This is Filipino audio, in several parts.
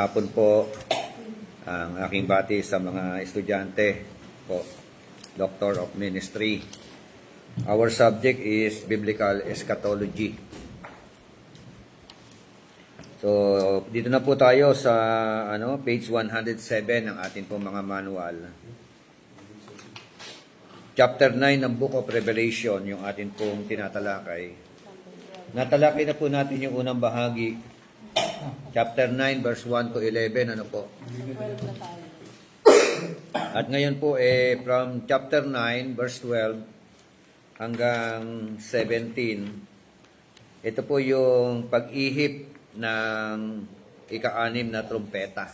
Hapon po ang aking bati sa mga estudyante po, Doctor of Ministry. Our subject is Biblical Eschatology. So, dito na po tayo sa page 107 ng ating pong mga manual. Chapter 9 ng Book of Revelation, yung ating pong tinatalakay. Natalakay na po natin yung unang bahagi. Chapter 9, verse 1 to 11, ano po? At ngayon po, from chapter 9, verse 12, hanggang 17, ito po yung pag-ihip ng ika-anim na trumpeta.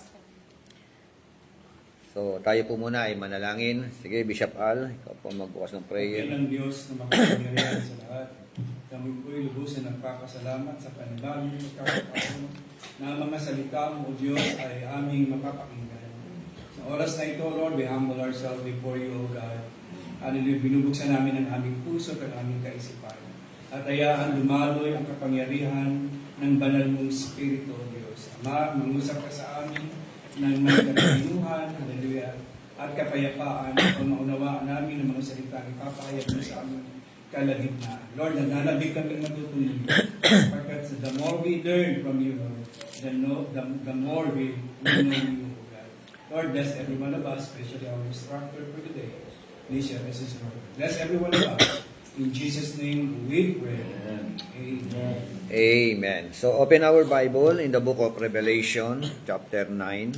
So, tayo po muna ay manalangin. Sige, Bishop Al, ikaw po magbukas ng prayer. Ng Diyos na makapangyarihan sa lahat. Kami po'y lubusan nagpapasalamat sa kanilang pagkakataon na ang mga salita mo, O Diyos, ay aming makapakinggan. Sa oras na ito, Lord, we humble ourselves before you, O God. Hallelujah, binubuksan namin ang aming puso at ang aming kaisipan. At hayaan lumaloy ang kapangyarihan ng banal mong Espiritu, O Diyos. Ama, mangusap ka sa amin ng may katinuhan, hallelujah, at kapayapaan kung maunawaan namin ang mga salita ng ipapahayag mo sa amin kalagitnaan. Lord, nananabig kami matutunan. Because the more we learn from you, Lord, the more we know you, God. Lord, bless every one of us, especially our instructor for today. Please share this is Lord. Bless every one of us. In Jesus' name we pray. Amen. Amen. So, open our Bible in the book of Revelation, chapter 9,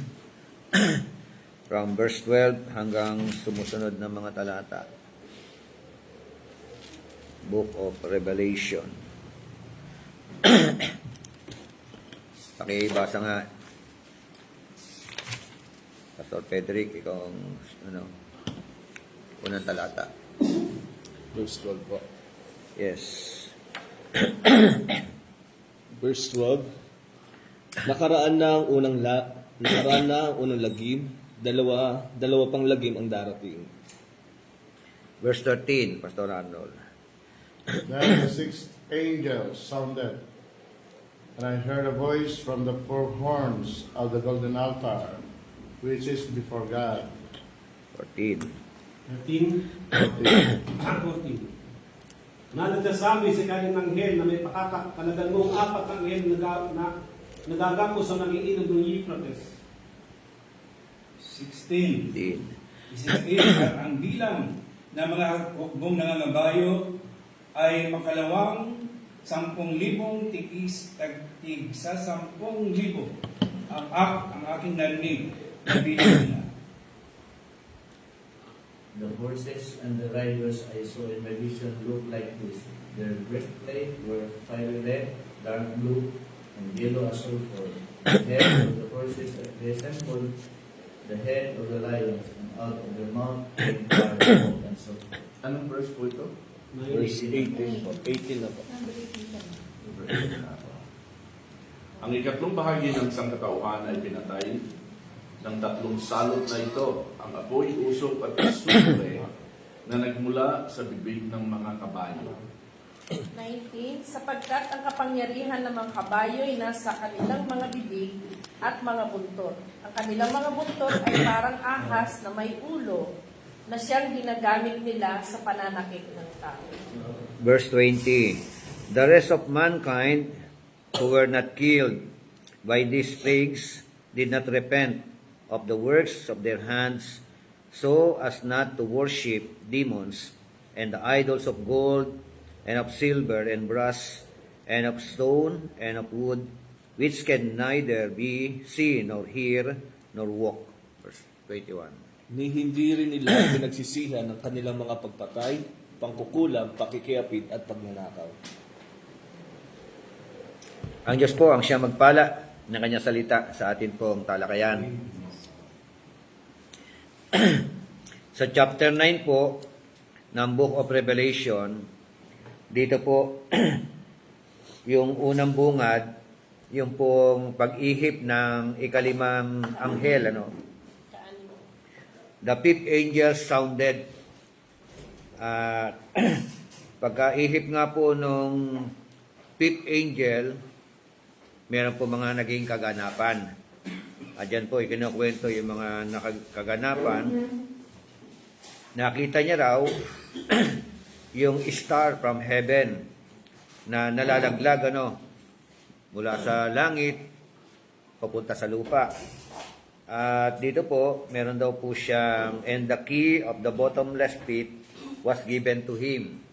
from verse 12 hanggang sumusunod na mga talata. Book of Revelation. Pakibasa nga. Pastor Pedrick, ikaw ang unang talata. Verse 12 po. Yes. Verse 12. Nakaraan na ang unang lagim, dalawa pang lagim ang darating. Verse 13, Pastor Arnold. Then the sixth angel sounded, and I heard a voice from the four horns of the golden altar, which is before God. 14. 13. Na nagsasabi sa kanyang anghel na may pakakalagan mong apat ng anghel na nagagako sa nangiinog ng Euphrates. 16. 15. Isipin ang bilang ng mga hukbong nangangabayo ay makalawang 10,000 tigis tagtig sa 10,000 ang aking narinig na bilang nila. The horses and the riders I saw in my vision looked like this. Their breastplate were fiery red, dark blue, and yellow as sulfur. The head of the horses resembled the head of the lions, and out of their mouth came fire, smoke, and sulfur. Anong verse po ito? Verse 18 po. 18 na po. Ang ikatlong bahagi ng sangkatauhan ay pinatay ng tatlong salot na ito, ang apoy, usok at asufre na nagmula sa bibig ng mga kabayo. 19, sapagkat ang kapangyarihan ng mga kabayo ay nasa kanilang mga bibig at mga buntot. Ang kanilang mga buntot ay parang ahas na may ulo na siyang ginagamit nila sa pananakit ng tao. Verse 20. The rest of mankind who were not killed by these plagues did not repent of the works of their hands, so as not to worship demons and the idols of gold and of silver and brass and of stone and of wood, which can neither be seen nor hear nor walk. Verse 21. Ni hindi rin nila pinagsisihan ng kanilang mga pagpatay, pangkukulam, pakikiapid at pagnanakaw. Ang Diyos po ang siya magpala ng kanyang salita sa atin pong talakayan. Sa chapter 9 po ng Book of Revelation, dito po yung unang bungad, yung pong pag-ihip ng ikalimang anghel, The fifth angel sounded. Pagka-ihip nga po nung fifth angel, meron po mga naging kaganapan. Diyan po, ikinukwento yung mga kaganapan. Nakita niya raw yung star from heaven na nalalaglag mula sa langit papunta sa lupa. At dito po, meron daw po siyang, and the key of the bottomless pit was given to him.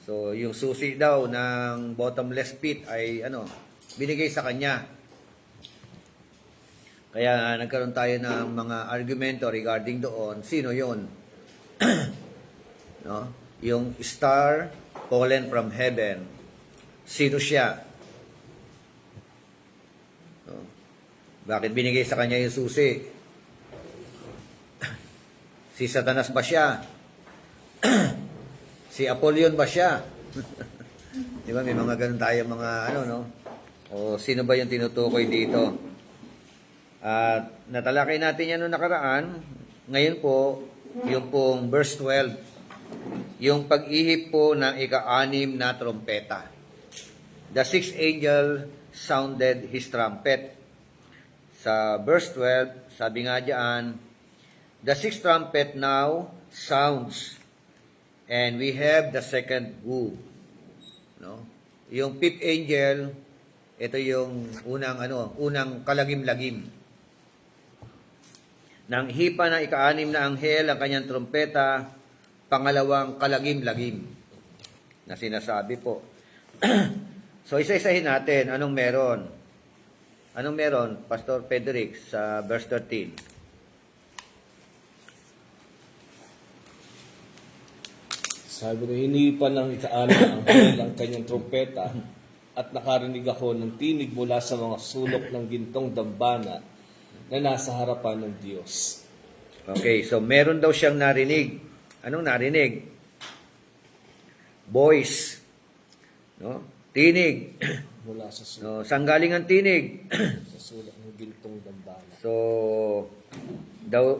So, yung susi daw ng bottomless pit ay binigay sa kanya. Kaya nagkaroon tayo ng mga argumento regarding doon. Sino yon? No? Yung star fallen from heaven. Sino siya? No? Bakit binigay sa kanya yung susi? Si Satanas ba siya? Si Apollyon ba siya? Di ba? May mga ganun tayo mga O sino ba yung tinutukoy dito? At natalakay natin yan noong nakaraan. Ngayon po, yung pong verse 12, yung pag-ihip po ng ika-6 na trompeta. The sixth angel sounded his trumpet. Sa verse 12, sabi nga diyan, the sixth trumpet now sounds, and we have the second woe. No? Yung fifth angel, ito yung unang kalagim-lagim. Nang hipa ng ika-6 na anghel ang kanyang trompeta, pangalawang kalagim-lagim na sinasabi po. So, isa-isahin natin. Anong meron? Anong meron, Pastor Frederick, sa verse 13? Sabi na hinipan ng ika-6 na anghel ang kanyang trompeta at nakarinig ako ng tinig mula sa mga sulok ng gintong dambana na nasa harapan ng Diyos. Okay, so meron daw siyang narinig. Anong narinig? Voice. No? Tinig. Mula sa sulok, No, saan galing ang tinig? sa sulok ng gintong dambana. So,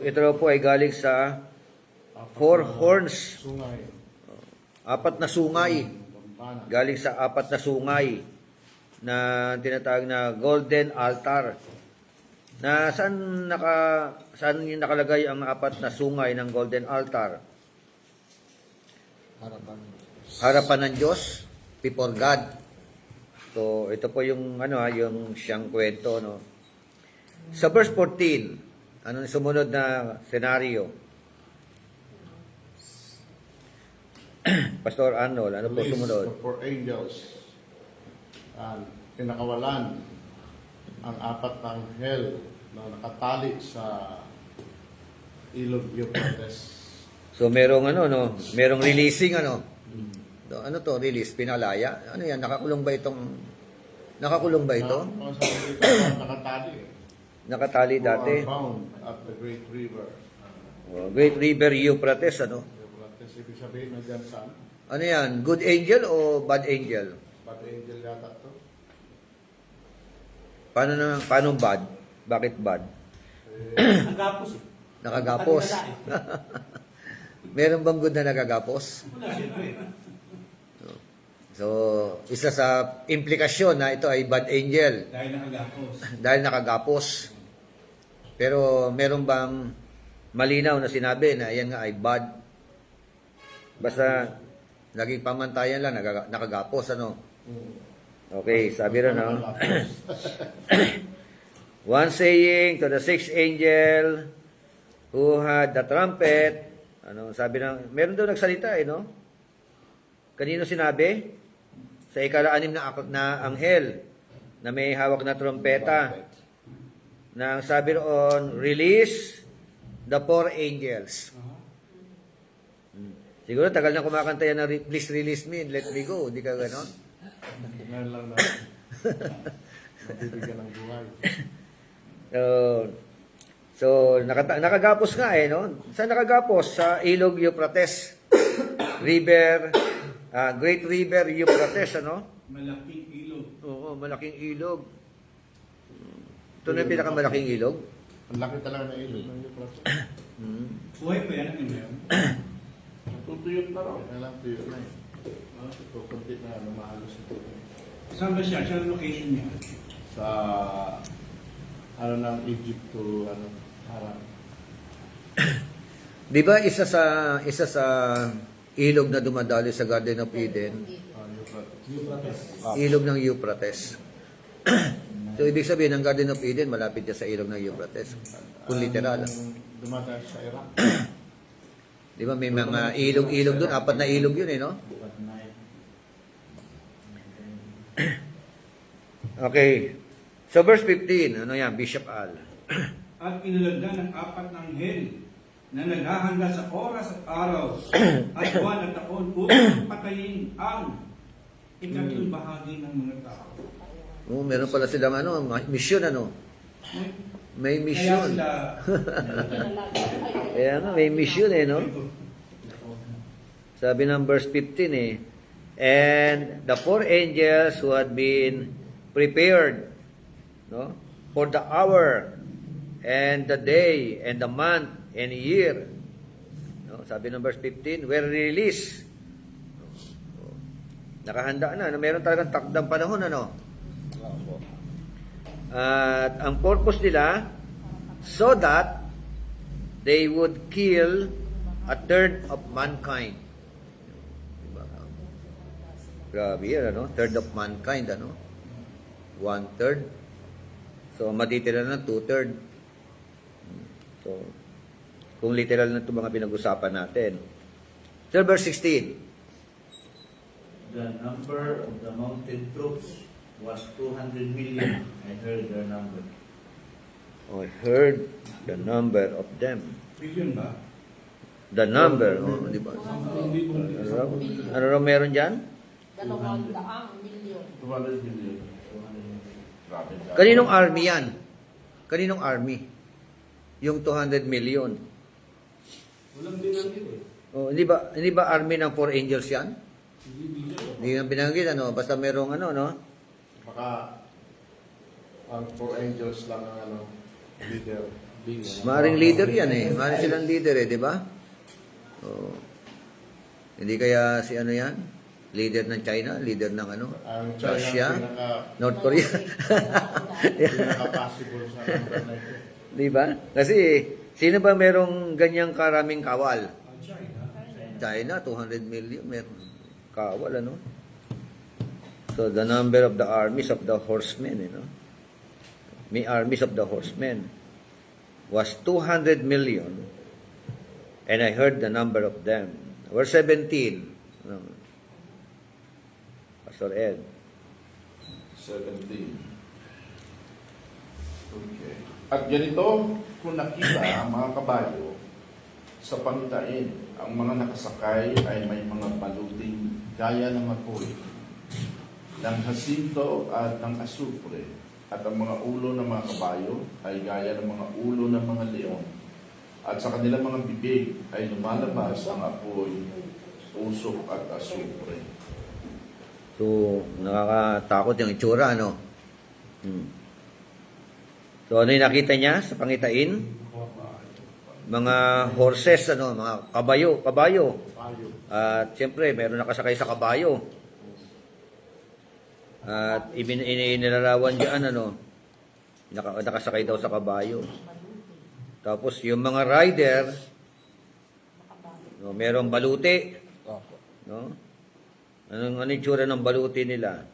ito daw po ay galing sa 4 horns. Sungay. 4 na sungay. Dambana. Galing sa 4 na sungay na tinatawag na golden altar. Na saan yung nakalagay ang 4 na sungay ng golden altar? Harapan. Harapan ng Diyos, before God. So, ito po yung yung siyang kwento, no. Sa verse 14, anong sumunod na senaryo? Pastor Arnold, ano po Release sumunod? the 4 angels. And pinakawalan ang 4 na anghel na nakatali sa ilog Euphrates. So, merong merong releasing Ano to, release, pinalaya? Ano yan, nakakulong ba ito? Ang sabi dito, nakatali. Nakatali Who dati. are bound at the great river. Great River Euphrates, Euphrates, ibig sabihin na dyan saan? Ano yan, good angel o bad angel? Bad angel yata to. Paano bad? Bakit bad? Nagapos eh. Nakagapos. Kanila Meron bang good na nagagapos? Wala, siyempre. So, isa sa implikasyon na ito ay bad angel Dahil nakagapos. dahil nakagapos. Pero meron bang malinaw na sinabi na yan nga ay bad? Basta naging pamantayan lang, nakagapos, Okay, sabi rin, One saying to the sixth angel who had the trumpet, sabi meron daw nagsalita Kanino sinabi? Sa ika-6 na anghel na may hawak na trompeta. Na ang sabi roon, release the 4 angels. Siguro tagal na kumakanta yan na please release me and let me go. Hindi ka ganon? Ngayon lang na nabibigyan ng buhay. So nakagapos nga Saan nakagapos? Sa ilog Euphrates. Great River Euphrates, Malaking ilog. Oo, malaking ilog. Ito na yung pinakamalaking ilog. Ang laki talaga ng ilog ng Euphrates. Buhay pa yan ang ngayon. Natutuyot na raw. Kaya lang tuyo na eh. Kunti na lumahalos ito. Saan ba siya? Saan ang location niya? Sa ng Egypt to Haran. Di ba isa sa ilog na dumadali sa Garden of Eden, ilog ng Euphrates. So ibig sabihin ng Garden of Eden malapit siya sa ilog ng Euphrates. Kung literal. Dumadaan sa Iraq. Di ba may mga ilog-ilog doon, 4 na ilog yun no? Okay. So verse 15, ano yan, Bishop Al. At inilagda ng 4 na anghel na naghahanda sa oras at araw at buwan at taon upang patayin ang ikatlong bahagi ng mga tao. Oh, meron pala silang mission May Kaya mission. sila Kaya nga, may mission no? Sabi ng verse 15 and the 4 angels who had been prepared for the hour and the day and the month and year. Sabi ng verse 15, were released. Nakahanda na. Meron talagang takdang panahon. At ang purpose nila, so that they would kill a third of mankind. Diba? Grabe yan, Third of mankind, 1/3. So, matitira na 2/3. So, kung literal na ito mga pinag-usapan natin. So, verse 16. The number of the mounted troops was 200 million. I heard their number. I heard the number of them. billion ba? The number, di ba? Ano raw meron dyan? 200 milyon. 200 million. Grabe. Kaninong army yan? Kaninong army? Yung 200 million. Walang binanggit Hindi ba army ng 4 angels yan? Hindi nang binanggit, basta merong Baka ang 4 angels lang ang leader. Maring leader yan Maring silang leader di ba? Hindi kaya si yan? Leader ng China, leader ng Ang China Russia, ang North Korea. pinaka-possible sa number na ito. Di ba? Kasi sino ba merong ganyang karaming kawal? China, 200 million meron kawal So the number of the armies of the horsemen, may armies of the horsemen was 200 million, and I heard the number of them. Verse 17. Pastor Ed. 17. Okay. At ganito, kung nakita ang mga kabayo sa pangitain, ang mga nakasakay ay may mga baluting gaya ng apoy, ng hasinto at ng asupre, at ang mga ulo ng mga kabayo ay gaya ng mga ulo ng mga leon, at sa kanilang mga bibig ay lumalabas ang apoy, usok at asupre. So, nakakatakot yung itsura, So, ano yung nakita niya sa pangitain? Mga horses, mga kabayo. At siyempre, meron nakasakay sa kabayo. At inilarawan diyan, nakasakay daw sa kabayo. Tapos, yung mga rider, merong baluti. Anong itsura ng baluti nila?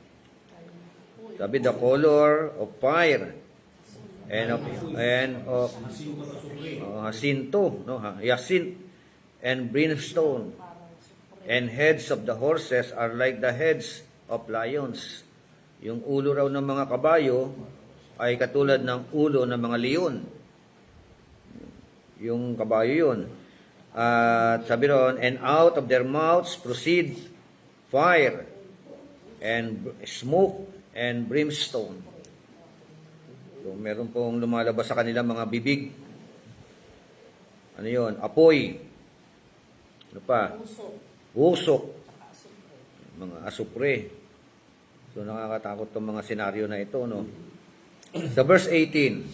Sabi, the color of fire and of jacinto, hyacinth and brimstone, and heads of the horses are like the heads of lions. Yung ulo raw ng mga kabayo ay katulad ng ulo ng mga leon. Yung kabayo yun. At sabi ron, and out of their mouths proceed fire and smoke and brimstone. So, meron pong lumalabas sa kanilang mga bibig. Ano yun? Apoy. Ano pa? Usok. Mga asupre. So, nakakatakot tong mga senaryo na ito, Sa verse 18.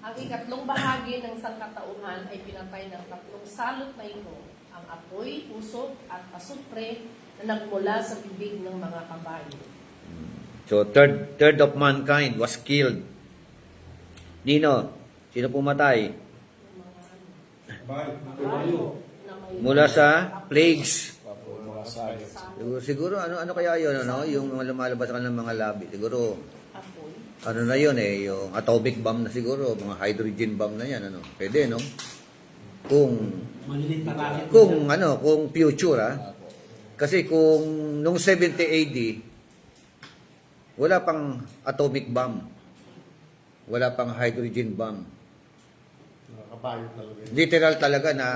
Ang ikatlong bahagi ng sangkatauhan ay pinatay ng 3 salot na ito, ang apoy, usok, at asupre na nagmula sa bibig ng mga kabayo. So, third of mankind was killed. Nino, sino pumatay? Kabayo. Mula sa plagues. Mga sabi. Siguro, ano kaya yun, ano? Yung mga lumalabas ng mga labi. Siguro, Apoy. ano na yun eh, yung atomic bomb na siguro, mga hydrogen bomb na yan, ano? Pwede, no? Kung, Malilit na rocket. kung future, Kasi kung nung 70 AD, wala pang atomic bomb. Wala pang hydrogen bomb. Mga kabayo talaga. Literal talaga na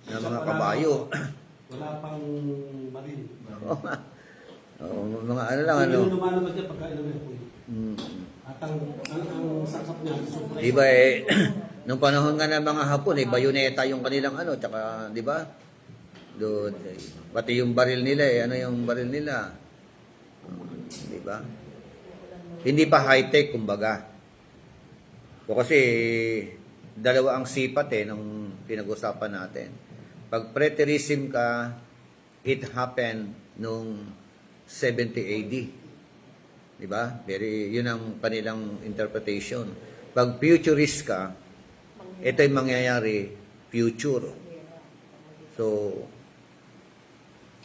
na mga kabayo. Wala pang maril. Oo, mga ano lang ano. Yung lumalabas niya pagka ilan na apoy. Mm. At ang saksak niya, super. Di ba nung panahon nga ng mga Hapon, bayoneta yung kanilang tsaka, di ba? Doon, pati yung baril nila ano yung baril nila? Di ba? Hindi pa high-tech, kumbaga. O kasi, dalawa ang sipat nung pinag-usapan natin. Pag preterism ka, it happened nung 70 AD. Di ba? Yun ang kanilang interpretation. Pag futurist ka, ito yung mangyayari future. So,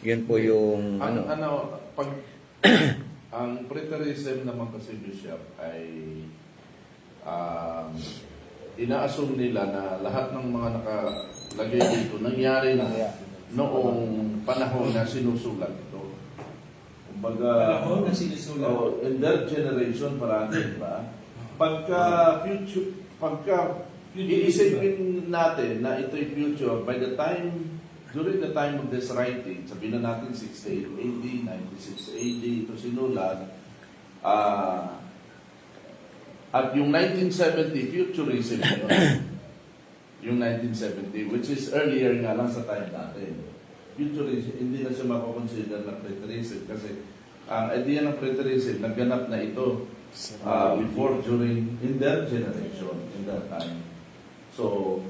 yun po yung pag ang preterism naman kasi, Bishop, ay ina-assume nila na lahat ng mga nakalagay dito nangyari na noong panahon na sinusulat ito. Kumbaga, Panahon na sinusulat. in their generation, parati, ba? Pagka iisipin natin na ito'y future, by the time, during the time of this writing, sabihin na natin 68 AD, 96 AD, ito sinulat, at yung 1970, futurism yun. Yung 1970, which is earlier nga lang sa time natin. Futurism, hindi na siya mapakonsider na preterism kasi ang idea ng preterism, nagganap na ito before, during, in their generation, in that time. So,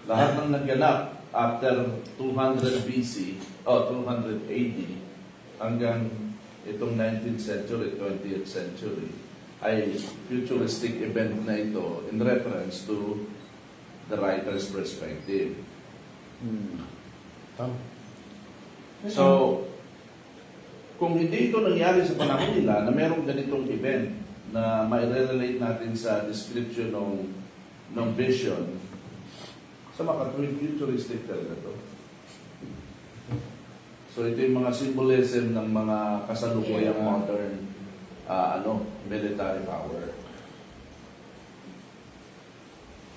lahat ng nagganap after 200 BC, 200 AD, hanggang itong 19th century, 20th century, ay futuristic event na ito in reference to the writer's perspective. Tama. So, kung hindi ito nangyari sa panahon nila na merong ganitong event na mai-relate natin sa description ng vision, sa makatuwing futuristic talaga ito. So, ito yung mga symbolism ng mga kasalukuyang modern military power.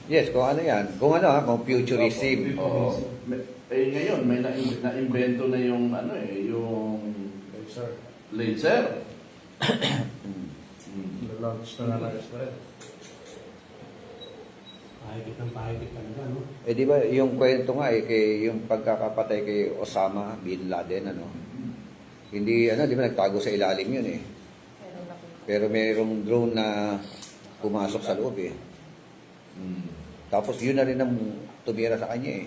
yes, kung ano yan. Kung kung futurism. Oo. Ngayon, may na-invento na yung yung Sir, laser. launch na ng Israel. Pahigit ng pahigit talaga, no? Di ba yung kwento nga yung pagkakapatay kay Osama bin Laden, hindi, di ba nagtago sa ilalim yun Pero mayroong drone na pumasok sa loob Tapos yun na rin ang tumira sa kanya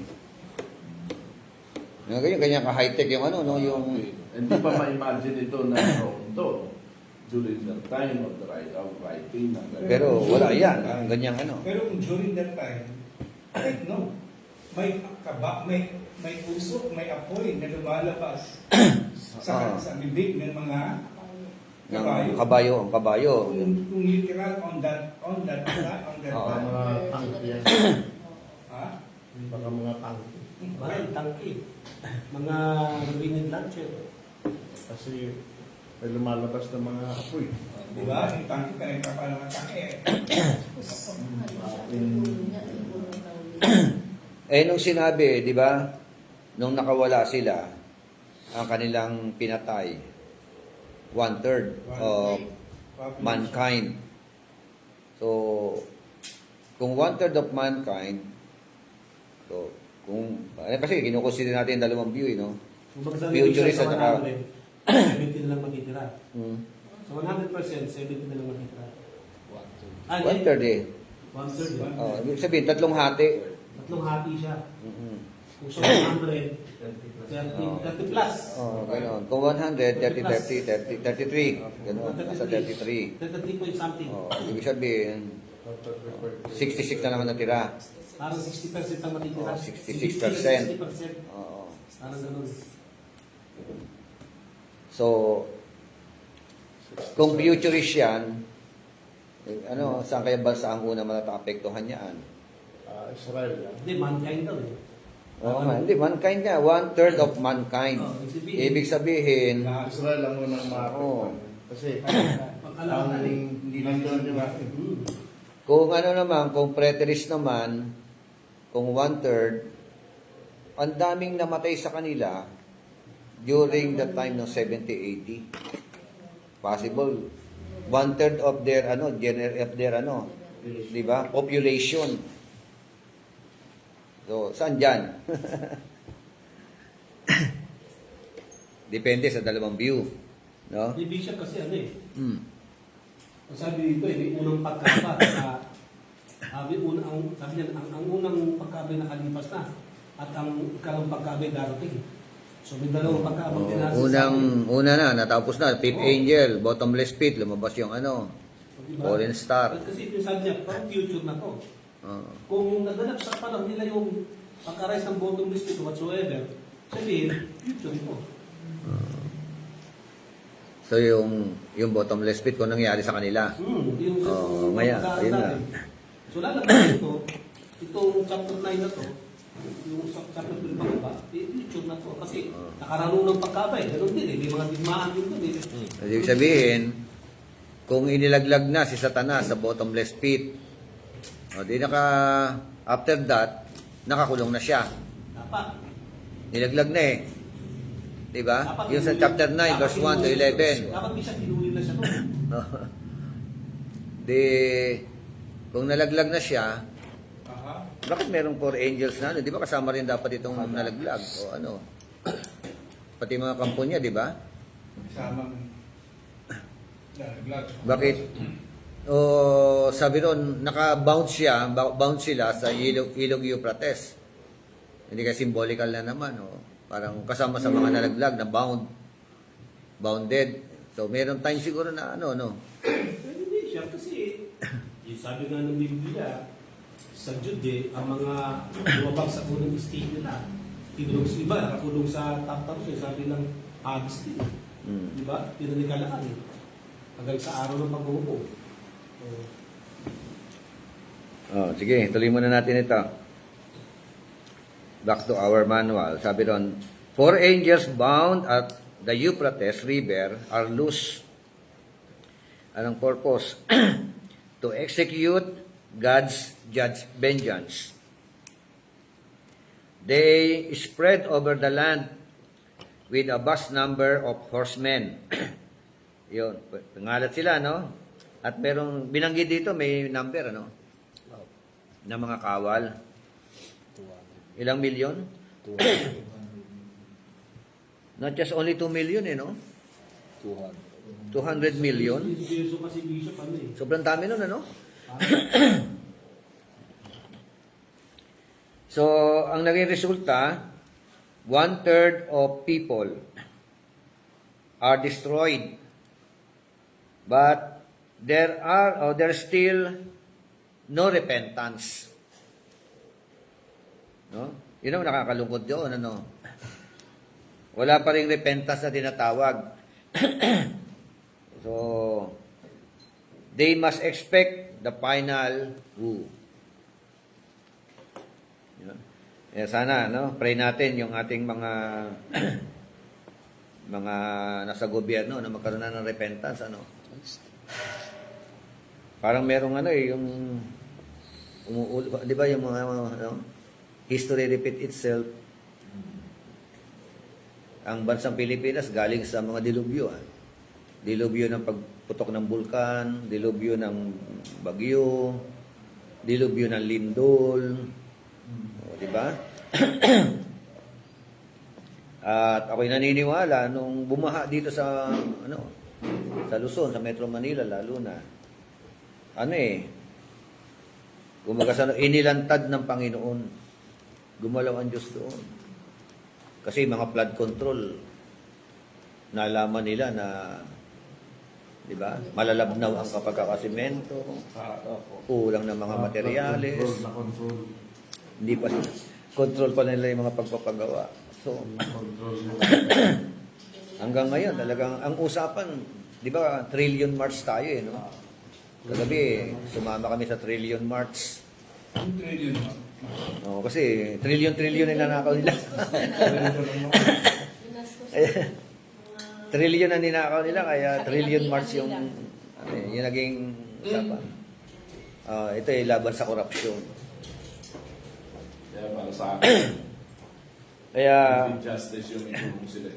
Ganyan ka-high-tech yung yung... Hindi pa ma-imagine ito na ito during the time of the writing. Pero wala yan, ganyang Pero kung during that time, no, may usok, may apoy na lumalabas sa bibig ng mga ng kabayo. kabayo. Kung literal on that Oo. time. Mga tank yan. Ha? Baka mga tank. Baril, tangke. Mga grenade launcher. Kasi may lumalabas ng mga apoy. Di ba? Yung tangke, kanina pa lang ang tangke. Nung sinabi, di ba, nung nakawala sila, ang kanilang pinatay, 1/3 of mankind. So, kung 1/3 of mankind, so, kasi kinukonsider natin yung dalawang view, no? Kung bagsabi Futurist sa at saka- 100, 70 na lang matitira. Hmm. Sa 100%, 70 na lang matitira. 1/3 1/3. Ibig sabihin, tatlong hati. Tatlong hati siya. Mhm. Kung sa 100, 30 plus. Oh, gano'n. Kung 100, 30, 30, 33. Gano'n, nasa 33. 33 point something. Oh, ibig sabihin, 66 na naman natira. Parang 60% ang matitira. Oh, 66%. 60%. Oo. Parang ganun. So, kung futurist yan, ano, saan kaya bansa ang una maapektuhan niyan? Israel yan. Hindi, mankind daw eh. Oo nga, hindi, mankind nga. 1/3 of mankind. Oh, Ibig sabihin, Israel ang unang maapektuhan. Kasi ang Pagkalaman eh. Hindi lang nandun yun, yung kung ano naman, kung preterist naman, kung 1/3, ang daming namatay sa kanila during the time ng 70-80. Possible. 1/3 of their, di ba? Population. So, saan dyan? Depende sa dalawang view. No? Hindi Bishop kasi ano eh. Hmm. Ang sabi dito eh, may unang pagkaba sa sabi niya, ang unang pagkabay nakalipas na at ang ikalawang pagkabay darating. So may dalawang pagkabay din Una na, natapos na. Fifth angel, bottomless pit, lumabas yung fallen star. Kasi yung sabi niya, parang future na to. Kung naganap sa panahon nila yung pagka-rise ng bottomless pit whatsoever, sabihin, future ito. So yung bottomless pit kung nangyari sa kanila. Yung maya, ayun na. So lalabas ito, itong chapter 9 na to, yung chapter 12 pa ba, future na to. Kasi nakarano ng pagkabay, ganoon din eh, may mga digmaan din doon eh. Ibig sabihin, kung inilaglag na si Satanas sa bottomless pit, after that, nakakulong na siya. Dapat. Nilaglag na eh. Diba? Dapat Yung sa chapter 9, verse 1 to 11. Dapat di siya tinuli na siya doon. Kung nalaglag na siya, Aha. bakit merong 4 angels na? Di ba kasama rin dapat itong nalaglag? O ano? Pati mga kampo niya, di ba? Samang lag. Bakit? Sabi ron, naka-bounce sila sa Ilog Euphrates. Hindi ka symbolical na naman. Parang kasama sa mga nalaglag na bounded. So, meron time siguro na Hindi siya kasi, sabi nga ng Biblia, sa Jude, ang mga lumabag sa unang stage nila, tinulong sa iba, nakakulong sa Tartarus, sabi ng Hades din. Diba? Pinanikalaan eh. Hanggang sa araw ng pag-uupo. Sige, tuloy muna natin ito. Back to our manual. Sabi ron, 4 angels bound at the Euphrates River are loose. Anong purpose? To execute God's vengeance. They spread over the land with a vast number of horsemen. Yun, pangalat sila, no? At merong, binanggit dito, may number, na mga kawal. Ilang milyon? Not just only 2 million, no? 200 million. Yeso kasi Bishop, ano eh. Sobrang dami nun, ano? So, ang naging resulta, 1/3 of people are destroyed. But there's still no repentance. No? Yun ang nakakalungkot doon, Wala pa ring repentance na tinatawag. So, they must expect the final woo. Sana, pray natin yung ating mga mga nasa gobyerno na magkaroon na ng repentance, Parang merong yung di ba yung mga history repeat itself. Ang bansang Pilipinas galing sa mga dilubyo. Dilubyo ng pagputok ng bulkan, dilubyo ng bagyo, dilubyo ng lindol. Di ba? At ako'y naniniwala nung bumaha dito sa sa Luzon, sa Metro Manila lalo na. Kumbaga sa inilantad ng Panginoon Gumalaw ang Diyos doon. Kasi mga flood control, nalaman nila na, di ba, malalabnaw ang kapagkakasimento, kulang ng mga materyales, Na-control. hindi pa, control pa nila yung mga pagpapagawa. So, Na-control nila. hanggang ngayon, talagang, ang usapan, di ba, Trillion March tayo eh, no? Kagabi, sumama kami sa Trillion March. 2 trillion. Oo, kasi trillion na nanakaw nila. Trillion na ninakaw nila, kaya Trillion March yung, yung naging usapan. Ito ay laban sa korupsyon. Kaya para sa akin, Kaya, hindi justice yung itulong sila.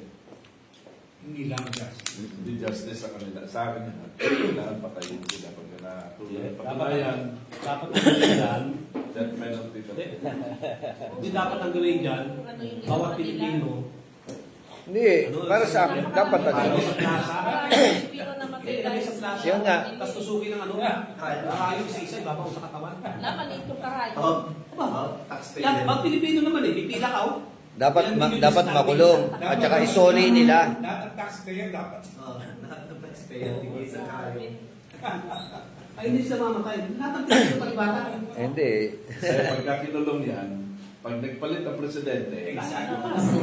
Hindi lang just. Hindi justice sa kanila. Sa akin yan. Kailangan patayin sila pag natulungan. Patayan, Dapat ang gawin dyan, death penalty. hindi dapat ang gawin dyan, bawat Pilipino, hindi, para sa akin, dapat tayo ano. sa plaza, Pilipino na matay ilagay sa plaza, Yun nga. tapos tusukin ng ano, kakayo isa-isa, ibabaw sa katawan. Laman ito kahayo. Pag Pilipino naman pipila ka, Dapat makulong at saka isoli nila. Lahat ng taxpayer dapat. ay hindi sila mamatay. Lahat ng Pilipino palibata. Hindi. Kaya pagka kinulong yan, pag nagpalit ang presidente,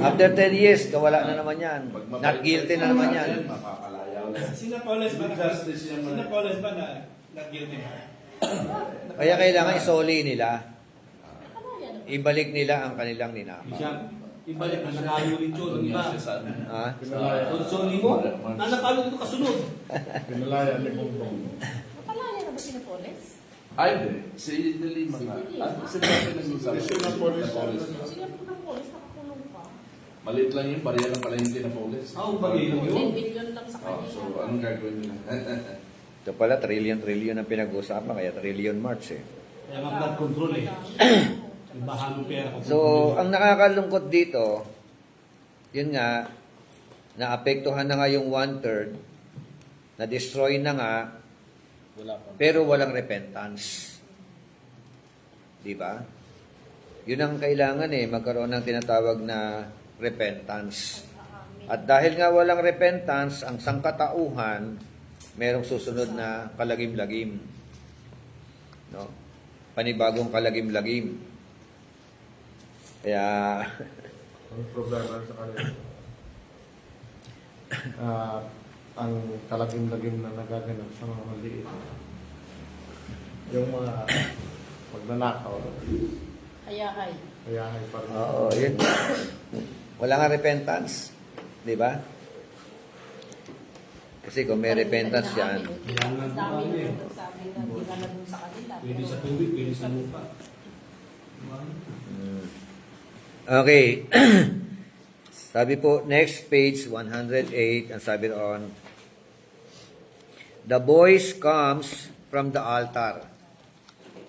After 10 years, kawala na naman yan. Not guilty na naman yan. Mapapalayaw na. Sina Paules ba Hindi justice yan. Sina Paules ba na not guilty na? Kaya kailangan isoli nila. Ibalik nila ang kanilang ninakaw. Siya, ibalik na nakalo rin yun, ng iba. Ha? Sorry mo, nakalo dito kasunod. Pinalaya ni Bongbong. Napalaya na ba si Napoles? Ay, hindi. Si Dilima nga. Si Dati nag-usap. Si Napoles. Sila po Napoles, nakakulong pa. Maliit lang yung barya ng palengke na Paules. Bagay lang 10 yun. billion lang sa Oh, so, kanila. anong gagawin nila? Ito pala, trillion ang pinag-uusapan, kaya Trillion March eh. Kaya nga blood control Yung bahan ng pera. So, ang nakakalungkot dito, yun nga, naapektuhan na nga yung 1/3, na-destroy na nga, Wala pa. pero walang repentance. Di ba? Yun ang kailangan magkaroon ng tinatawag na repentance. At dahil nga walang repentance, ang sangkatauhan, merong susunod na kalagim-lagim. No? Panibagong kalagim-lagim. Kaya, Ang problema sa kanila. Ang kalagim-lagim na nagaganap sa mga maliit. Yung mga magnanakaw, Hayahay. kaya ay parang oo, yun. Wala nga repentance. Di ba? Kasi kung may repentance yan, Kailangan Dami po na nagsabi na hindi na dun sa kanila. Pwede sa tubig, pwede sa lupa. okay. Sabi po, next page, 108, ang sabi roon, the voice comes from the altar.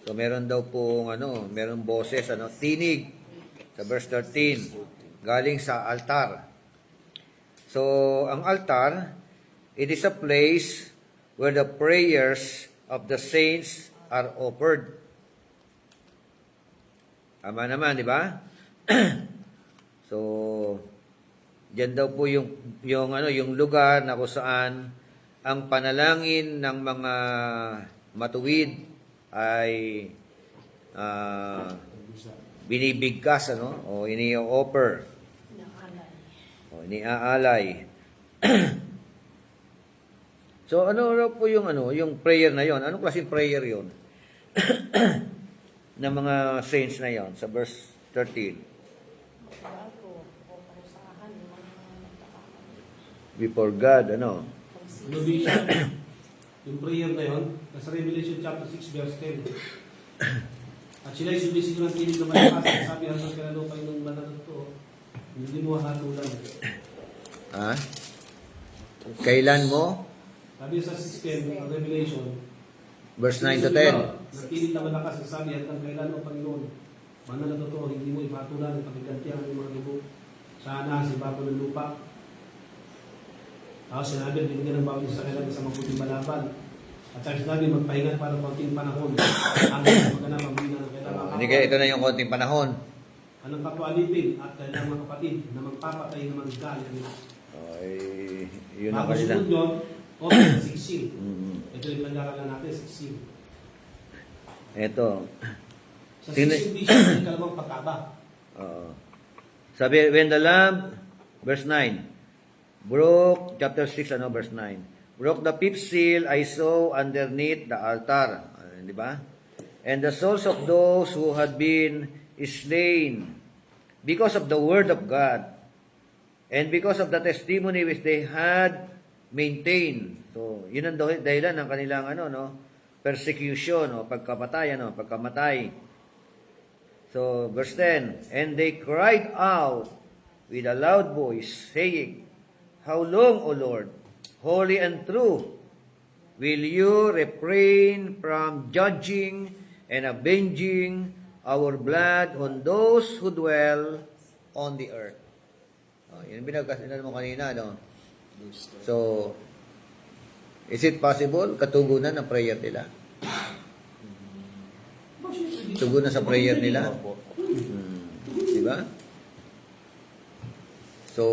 So, meron daw pong, meron boses, tinig, sa verse 13, galing sa altar. So, ang altar, it is a place where the prayers of the saints are offered. Tama naman, di ba? So, diyan daw po yung lugar na kung saan ang panalangin ng mga matuwid ay binibigkas o ini-offer o iniaalay. So ano raw po yung prayer na yon? Anong klaseng prayer yon? ng mga saints na yon sa verse 13. Bago, o parusahan, yung mga nagkakaroon. Before God, Innovation. Yung prayer na yun, nasa Revelation chapter 6 verse 10. At sila'y sumisigil ng tinig na malakas. Sabi hanggang kailan kayo ng mananato, hindi mo hatulan. Ha? Kailan mo? Sabi sa 6:10 ng Revelation, Verse 9 to 10. Ng tinig na malakas, sabi hanggang kailan o Panginoon, mananato, hindi mo ipatulan ang pagkigantihan ng mga libo. Sana sa ibabaw ng lupa. Tapos sinabi, binigyan ng bawat isa kailangan sa mabuting malaban. At sinabi, magpahinga para konting panahon. Hanggang sa magana, magbina ng kailangan. Hindi kaya ito na yung konting panahon. anong kapwa-alipin at kanilang mga kapatid na magpapatay ng mga galit nila. Ay, yun ang Tapos kanila. sunod yun, okay, 16. Mm. Ito yung pinag-aralan natin, 16. Ito. Sa Tingnan- 16 bishop, may kalawang pataba. Sabi, when the lamb, verse 9, broke, chapter 6, verse 9, broke the fifth seal, I saw underneath the altar. Di ba? And the souls of those who had been slain because of the word of God and because of the testimony which they had maintained. So, yun ang dahilan ng kanilang persecution o pagkamatay. So, verse 10, and they cried out with a loud voice, saying, How long, O Lord, holy and true, will you refrain from judging and avenging our blood on those who dwell on the earth? Yun binagkasinan mo kanina, no? So, is it possible katugunan ng prayer nila? Tugunan sa prayer nila? Diba? So,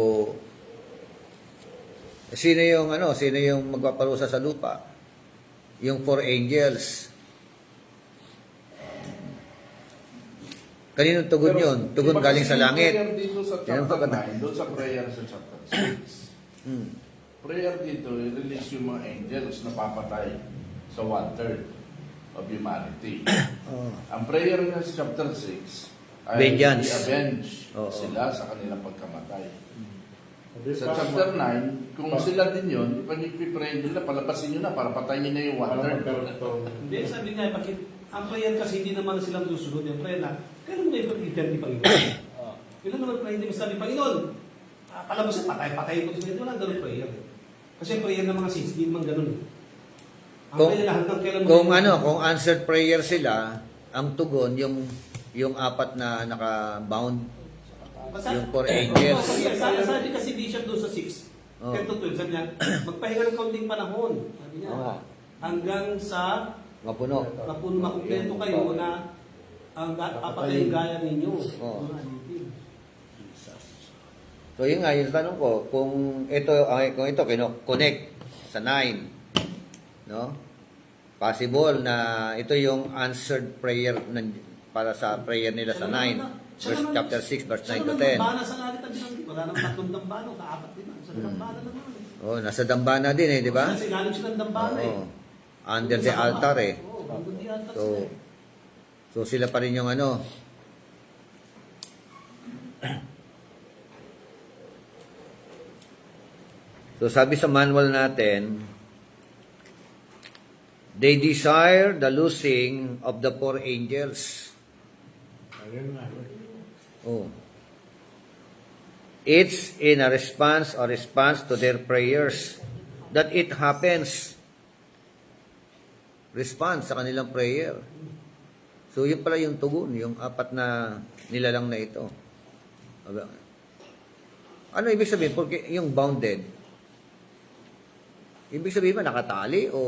sino yung magpaparusa sa lupa? Yung 4 angels. Kaninong tugon Pero, yun? Tugon iba galing kasi sa yung langit. Prayer dito sa Yan ang chapter maganda. 9, doon sa prayer sa chapter 6. Prayer dito, i-release yung mga angels na papatay sa 1/3 of humanity. Ang prayer niya sa chapter 6 ay Vengeance. i-avenge Oo. sila sa kanilang pagkamatay. Sa chapter 9, kung sila din yun, ipag-pray nila, palabasin nyo na para patayin na yung 1/3. Hindi, sabi niya, bakit ang prayer kasi hindi naman silang susunod yung prayer na kailan mo ipag-eternity Panginoon? Kailan naman prayer hindi sabi, Panginoon, palabasin, patay-patay ko dito. Walang ganun prayer. Kasi ang prayer ng mga saints, hindi naman ganun. Ang Kung- prayer hanggang kailan mo Kung answered prayer sila, ang tugon, yung 4 na naka-bound, yung 4 angels. Sabi kasi Bishop doon sa 6, Oh. 10 to 12, sabi niya, magpahinga ng kaunting panahon. Sabi niya, Oo nga. hanggang sa Mapuno. makumpleto kayo na ang papatay yung gaya ninyo. Oo. Mga alipin. So yun nga, yung tanong ko, kung ito connect sa 9, no? Possible na ito yung answered prayer para sa prayer nila sa 9, chapter 6, verse 9 to 10. Dambana sa langit ang binanggit. Wala nang 3 dambano, kaapat din. Sa dambana naman. Oh, nasa dambana din di ba? Kasi galing siya ng dambana Oo. Under the altar Oo, under the altar So, sila so sila pa rin yung So sabi sa manual natin, they desire the loosing of the 4 angels. Ayun nga. Oh. It's in a response to their prayers that it happens. Response sa kanilang prayer. So yun pala yung tugon, yung 4 na nilalang na ito. Ano ibig sabihin? Porque yung bounded, ibig sabihin ba nakatali o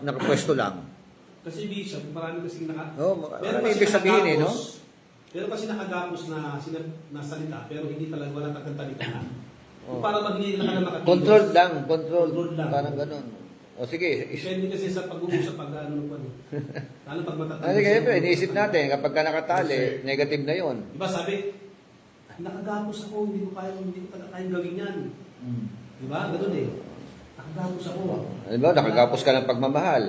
nakapwesto lang? Kasi Bishop, marami kasing Marami ibig sabihin no? Pero kasi nakagapos na salita, pero hindi talaga wala tagkantalitan. Oh. Para hindi na ka na makakilos. Control lang. lang. Parang ganun. O sige. Depende kasi sa pag-uusap pag ano pa. Lalo pag matatanda. Ano kaya pero iniisip natin, kapag ka nakatali, negative na yon. Diba sabi, nakagapos ako, hindi ko talaga kayang gawin yan. Diba? Ganun eh. Nakagapos ako. Ano ba, nakagapos ka ng pagmamahal.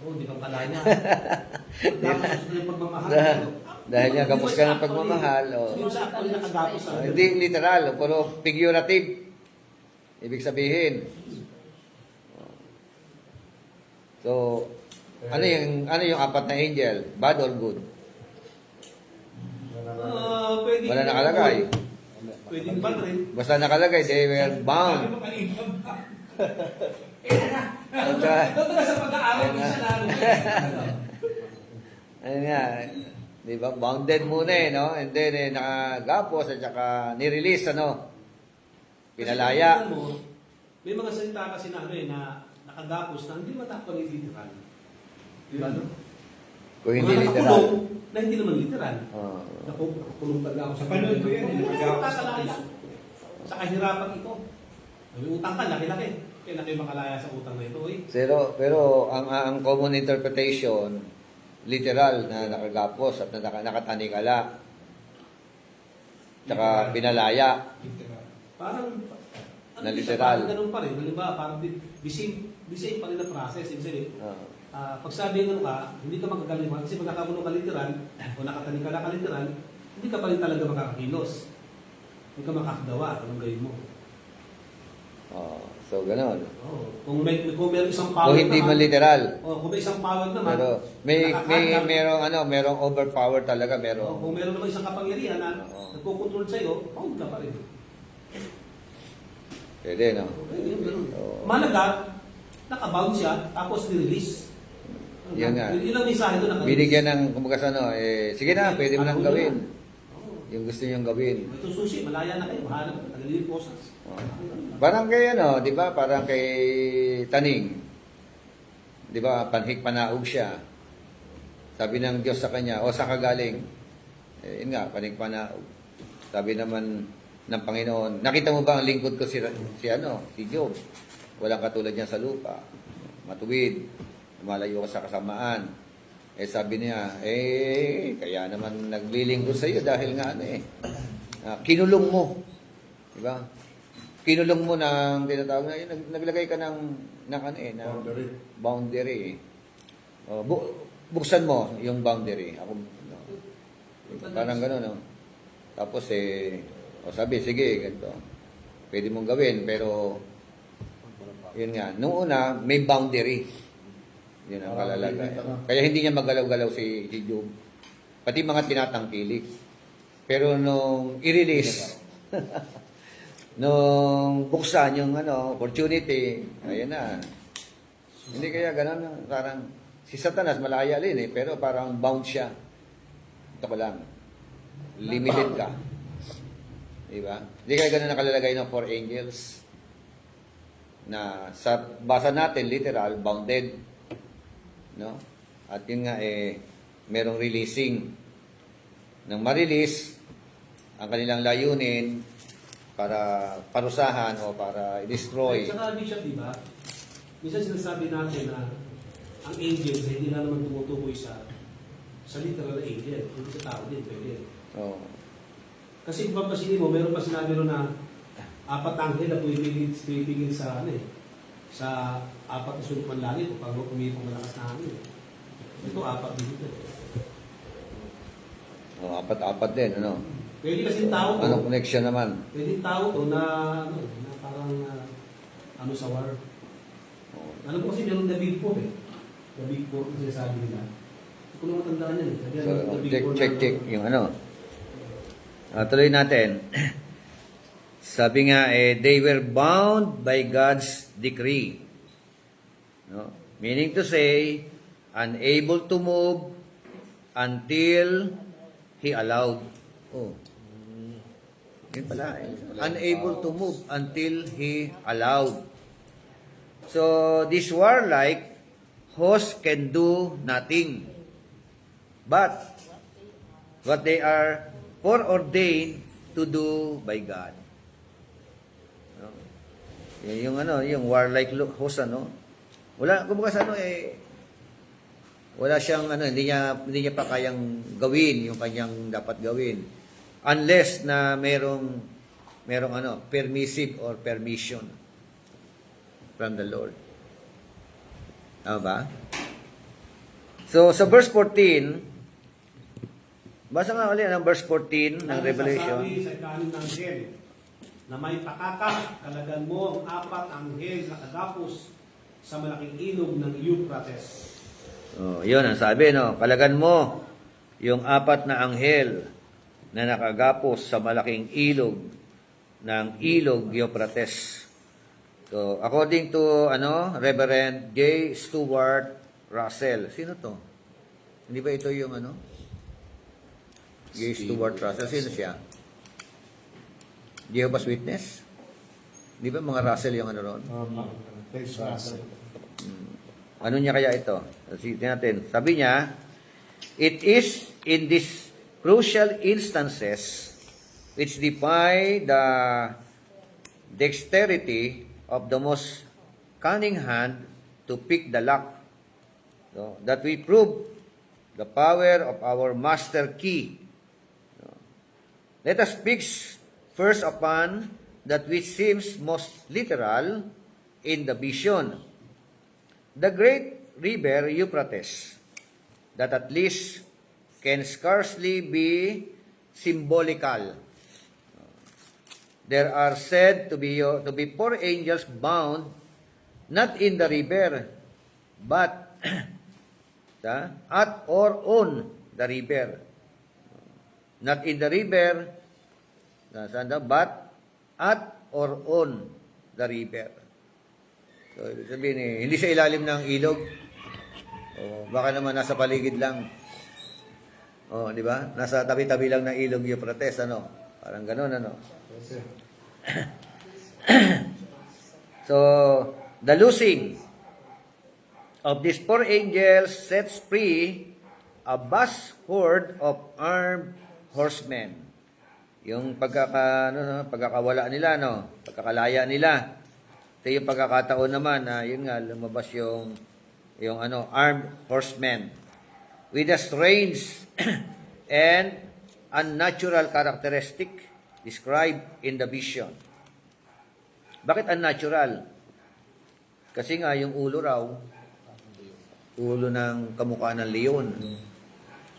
Hindi ka pala niya. Nakagapos ko yung pagmamahal. Dahil nga, kapos ka ng pagmamahal. Hindi mo sa actually nakagapos ako. Hindi literal, pero figurative. Ibig sabihin. So, ano yung 4 na angel? Bad or good? Pwede. Wala nakalagay. Pwedeng bad rin. Basta nakalagay, they were bound. Doon ka sa pag-aaral mo siya lalo. Ayun nga, di ba? Bounded muna no? And then, nakagapos at saka nirelease, Pinalaya. Kasi, mo, may mga salita kasi na na nakagapos na hindi matapos ni literal. Di ba, no? Kung hindi Mga literal. nakakulong, na hindi naman literal. Oh. Nakukulong talaga ako sa Napanood ko yan, Hindi nag-ako ako sa kakalaya. Sa kahirapan ito. May utang ka, laki-laki. Kaya na kayo makalaya sa utang na ito. Eh. Pero ang common interpretation, literal na nakagapos at nakatanikala. Tsaka pinalaya. Parang, Na literal. Parang ganun pa rin. Diba? Parang the same pa rin na process. Ibig sabihin, Oh. pag sabi ng ka, hindi ka magagaling kasi pag nakakulong ka literal o nakatanikala ka literal, hindi ka pa rin talaga makakakilos. Hindi ka makakagawa. Anong gawin mo? Oh. So, gano'n. Oh, kung meron isang power O hindi man literal. kung may isang power naman, Pero merong overpower talaga, kung merong meron naman isang kapangyarihan na Oo. nagko-control sa iyo, bound ka pa rin. pwede, no? Okay, yun, ganun. Oo. Malaga, naka-bound siya, tapos ni-release. Yan nga. Yun ang mensahe doon. naka-release. Binigyan ng, kumbaga sige na, pwede mo nang Ako gawin. yun. Oo. Yung gusto niyong gawin. Ito susi, malaya na kayo, mahanap ka, tagalilin posas. Parang kay di ba? Parang kay Taning. Di ba? Panhik panaog siya. Sabi ng Diyos sa kanya, saan ka galing? Yun nga, panhik panaog. Sabi naman ng Panginoon, nakita mo ba ang lingkod ko si Job? Walang katulad niya sa lupa. Matuwid. Malayo ka sa kasamaan. Sabi niya, kaya naman naglilingkod sa iyo dahil nga kinulong mo. Di ba? Kinulong mo ng tinatawag na, naglagay ka ng Boundary. boundary. Buksan mo yung boundary. Ako, parang gano'n, no? Tapos, sabi, sige, ganito. Pwede mong gawin, pero, yun nga, nung una, may boundary. Yun ang kalalagay. Kaya hindi niya magalaw-galaw si Job. Pati mga tinatangkilik. Pero nung i-release, nung buksan yung opportunity, ayan na. Hindi kaya ganun, parang si Satanas malaya rin pero parang bound siya. Ito ko lang. Limited ka. Diba? Hindi kaya ganun nakalalagay ng 4 angels na sa basa natin literal bounded. No? At yun nga merong releasing. Nang ma-release ang kanilang layunin para parusahan o para i-destroy. At saka, Bishop, di ba? Minsan sinasabi natin na ang angels hindi na naman tumutukoy sa literal na angel. Hindi sa tao din, pwede. Oh. Kasi kung papasinin mo, meron pa sinabi ro na 4 anghel na pumipigil sa sa 4 na sulok ng langit o pag umipong malakas na hangin. Ito 4 dito. Apat-apat din, Pwede kasi tao to. Anong connection naman? Pwede tao to na parang sa war. Alam ko kasi meron the big four The big four ang sinasabi nila. Hindi ko na matandaan yan. Sabi yan, So, the big four check yung tuloy natin. Sabi nga, they were bound by God's decree. No? Meaning to say, unable to move until He allowed. Yun pala. Unable to move until He allowed. So, this warlike host can do nothing. But, what they are foreordained to do by God. No? Yung warlike host, wala, kumbaga sa wala siyang, hindi niya pa kayang gawin yung kanyang dapat gawin. Unless na merong permissive or permission from the Lord. Tama ba? So, sa verse 14, basa nga ulit ang verse 14 ng Revelation. Sabi sa kanin ng anghel na may pakaka, kalagan mo ang 4 anghel na kagapos sa malaking ilog ng Euphrates. Yun ang sabi, kalagan mo yung 4 na anghel na nakagapos sa malaking ilog ng ilog Euphrates. So, according to Reverend J. Stuart Russell. Sino to? Hindi ba ito yung J. Stuart Russell? Sino siya? Jehovah's Witness? Di ba mga Russell yung ron? Thanks, Russell. Ano niya kaya ito? Sige natin. Sabi niya, It is in these crucial instances which defy the dexterity of the most cunning hand to pick the lock, no, that we prove the power of our master key. No. Let us fix first upon that which seems most literal in the vision. The great river Euphrates, that at least can scarcely be symbolical. There are said to be 4 angels bound not in the river, but at or on the river. Not in the river, but at or on the river. So, ibig sabihin hindi sa ilalim ng ilog. O, baka naman nasa paligid lang. O, di ba? Nasa tabi-tabi lang ng ilog Euphrates, ano? Parang gano'n, ano? So, the loosing of these 4 angels sets free a vast horde of armed horsemen. Yung pagkakawala nila, no? Pagkakalaya nila. Ito yung pagkakataon naman na yun nga lumabas yung armed horsemen with a strange and unnatural characteristic described in the vision. Bakit unnatural? Kasi nga yung ulo raw, ulo ng kamukha ng leon.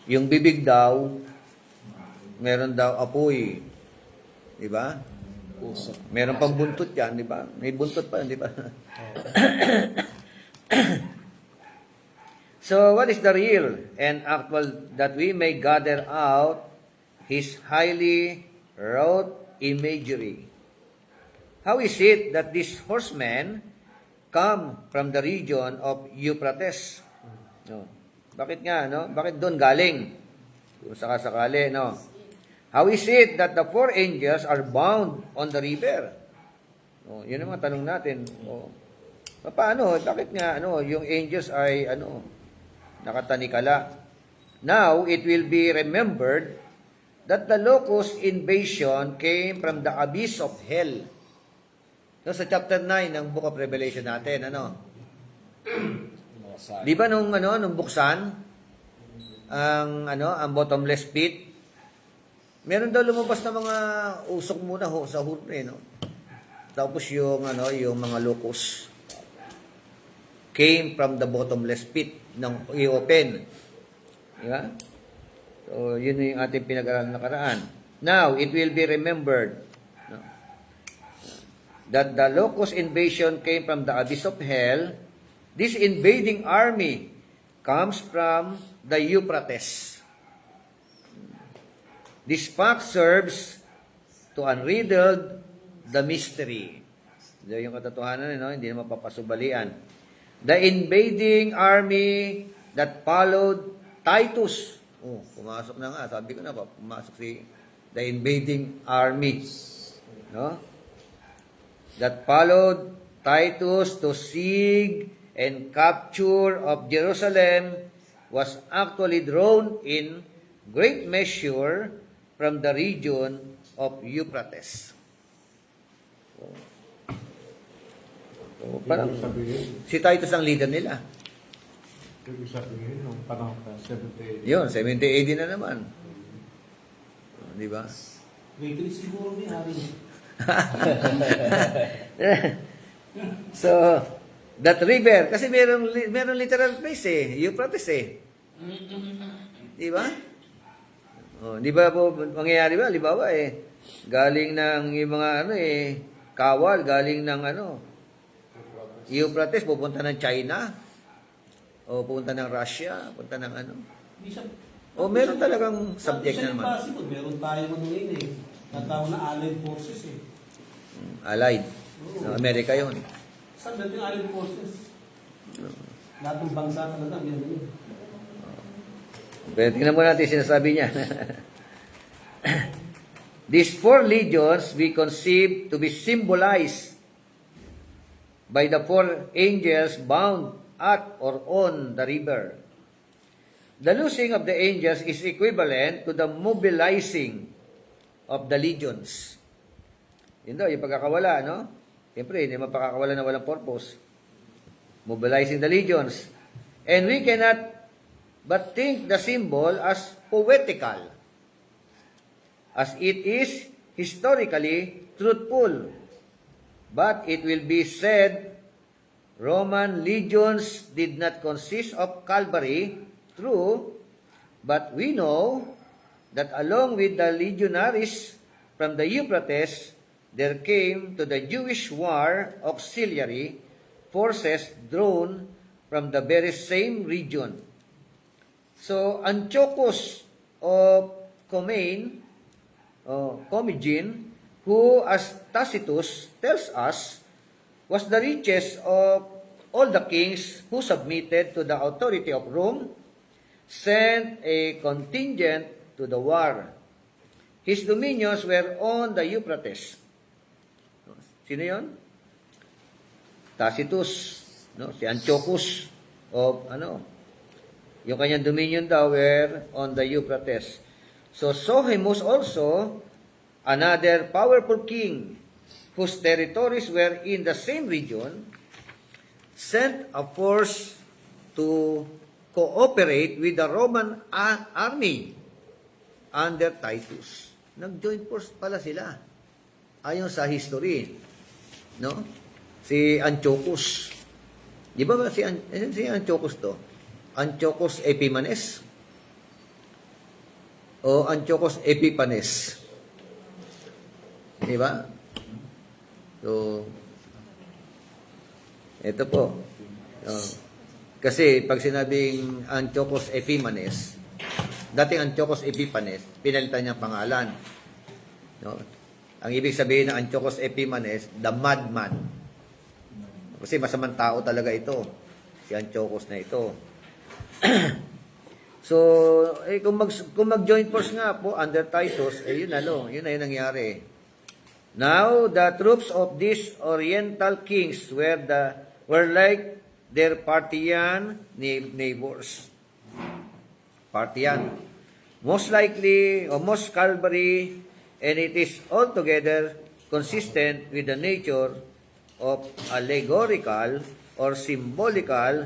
Yung bibig daw, meron daw apoy. Di ba? Meron pang buntot yan, di ba? May buntot pa, di ba? So, what is the real and actual that we may gather out his highly wrought imagery? How is it that these horsemen come from the region of Euphrates? No. Bakit nga, no? Bakit doon galing? Kung sakasakali, no? How is it that the 4 angels are bound on the river? Oh, yun ang mga tanong natin. Oh. Paano? Bakit nga yung angels ay nakatanikala? Now, it will be remembered that the locust invasion came from the abyss of hell. No, sa chapter 9 ng Book of Revelation natin, Di ba nung buksan ang bottomless pit? Meron daw lumabas na mga usok muna sa hurne, no? Tapos yung mga locust came from the bottomless pit ng i-open. Di ba? So, yun yung ating pinag-aralan nakaraan. Now, it will be remembered, no, that the locust invasion came from the abyss of hell. This invading army comes from the Euphrates. This fact serves to unriddle the mystery. Ito yung katotohanan, hindi na mapapasubalian. The invading army that followed Titus. Oh, pumasok na nga. Sabi ko na, pumasok the invading army. No? That followed Titus to siege and capture of Jerusalem was actually drawn in great measure from the region of Euphrates. So, parang si Titus ang leader nila. Ibig sabihin, nung panahon ka, 70 AD. Yun, 70 AD na naman. Di ba? Greatly siguro ni Hari. So, that river, kasi meron literal place Euphrates Di ba? Oh, di ba po mangyayari ba? Halimbawa galing ng yung mga kawal, galing ng Euphrates, pupunta ng China, o pupunta ng Russia, pupunta ng o meron talagang subject na naman. Possible. Meron tayo ngayon natawag na Allied Forces Allied. No, Amerika yun. Saan natin yung Allied Forces? Lahat ng bansa talaga, meron yun. Pero tingnan mo natin sinasabi niya. These 4 legions we conceive to be symbolized by the 4 angels bound at or on the river. The loosing of the angels is equivalent to the mobilizing of the legions. Yun daw, yung pagkakawala, no? Siyempre, hindi mapakakawala na walang purpose. Mobilizing the legions. And we cannot but think the symbol as poetical, as it is historically truthful. But it will be said, Roman legions did not consist of cavalry, true, but we know that along with the legionaries from the Euphrates, there came to the Jewish war auxiliary forces drawn from the very same region. So, Antiochus of Commagene, who, as Tacitus tells us, was the richest of all the kings who submitted to the authority of Rome, sent a contingent to the war. His dominions were on the Euphrates. Sino yon? Tacitus, no? Si Antiochus of yung kanyang dominion daw were on the Euphrates. So Sohemus also, another powerful king whose territories were in the same region, sent a force to cooperate with the Roman army under Titus. Nag-join force pala sila. Ayon sa history, no? Si Antiochus. Di ba si Antiochus to? Antiochus Epiphanes o Antiochus Epiphanes? Di ba? So, ito po. Kasi pag sinabing Antiochus Epiphanes, dating Antiochus Epiphanes, pinalitan niya pangalan. No? Ang ibig sabihin ng Antiochus Epiphanes, the madman. Kasi masamang tao talaga ito. Si Antiochus na ito. So, kung mag-joint force nga po under Titus, yun na yung nangyari. Now, the troops of these Oriental kings were like their Parthian neighbors. Parthian. Most likely, or most cavalry, and it is altogether consistent with the nature of allegorical or symbolical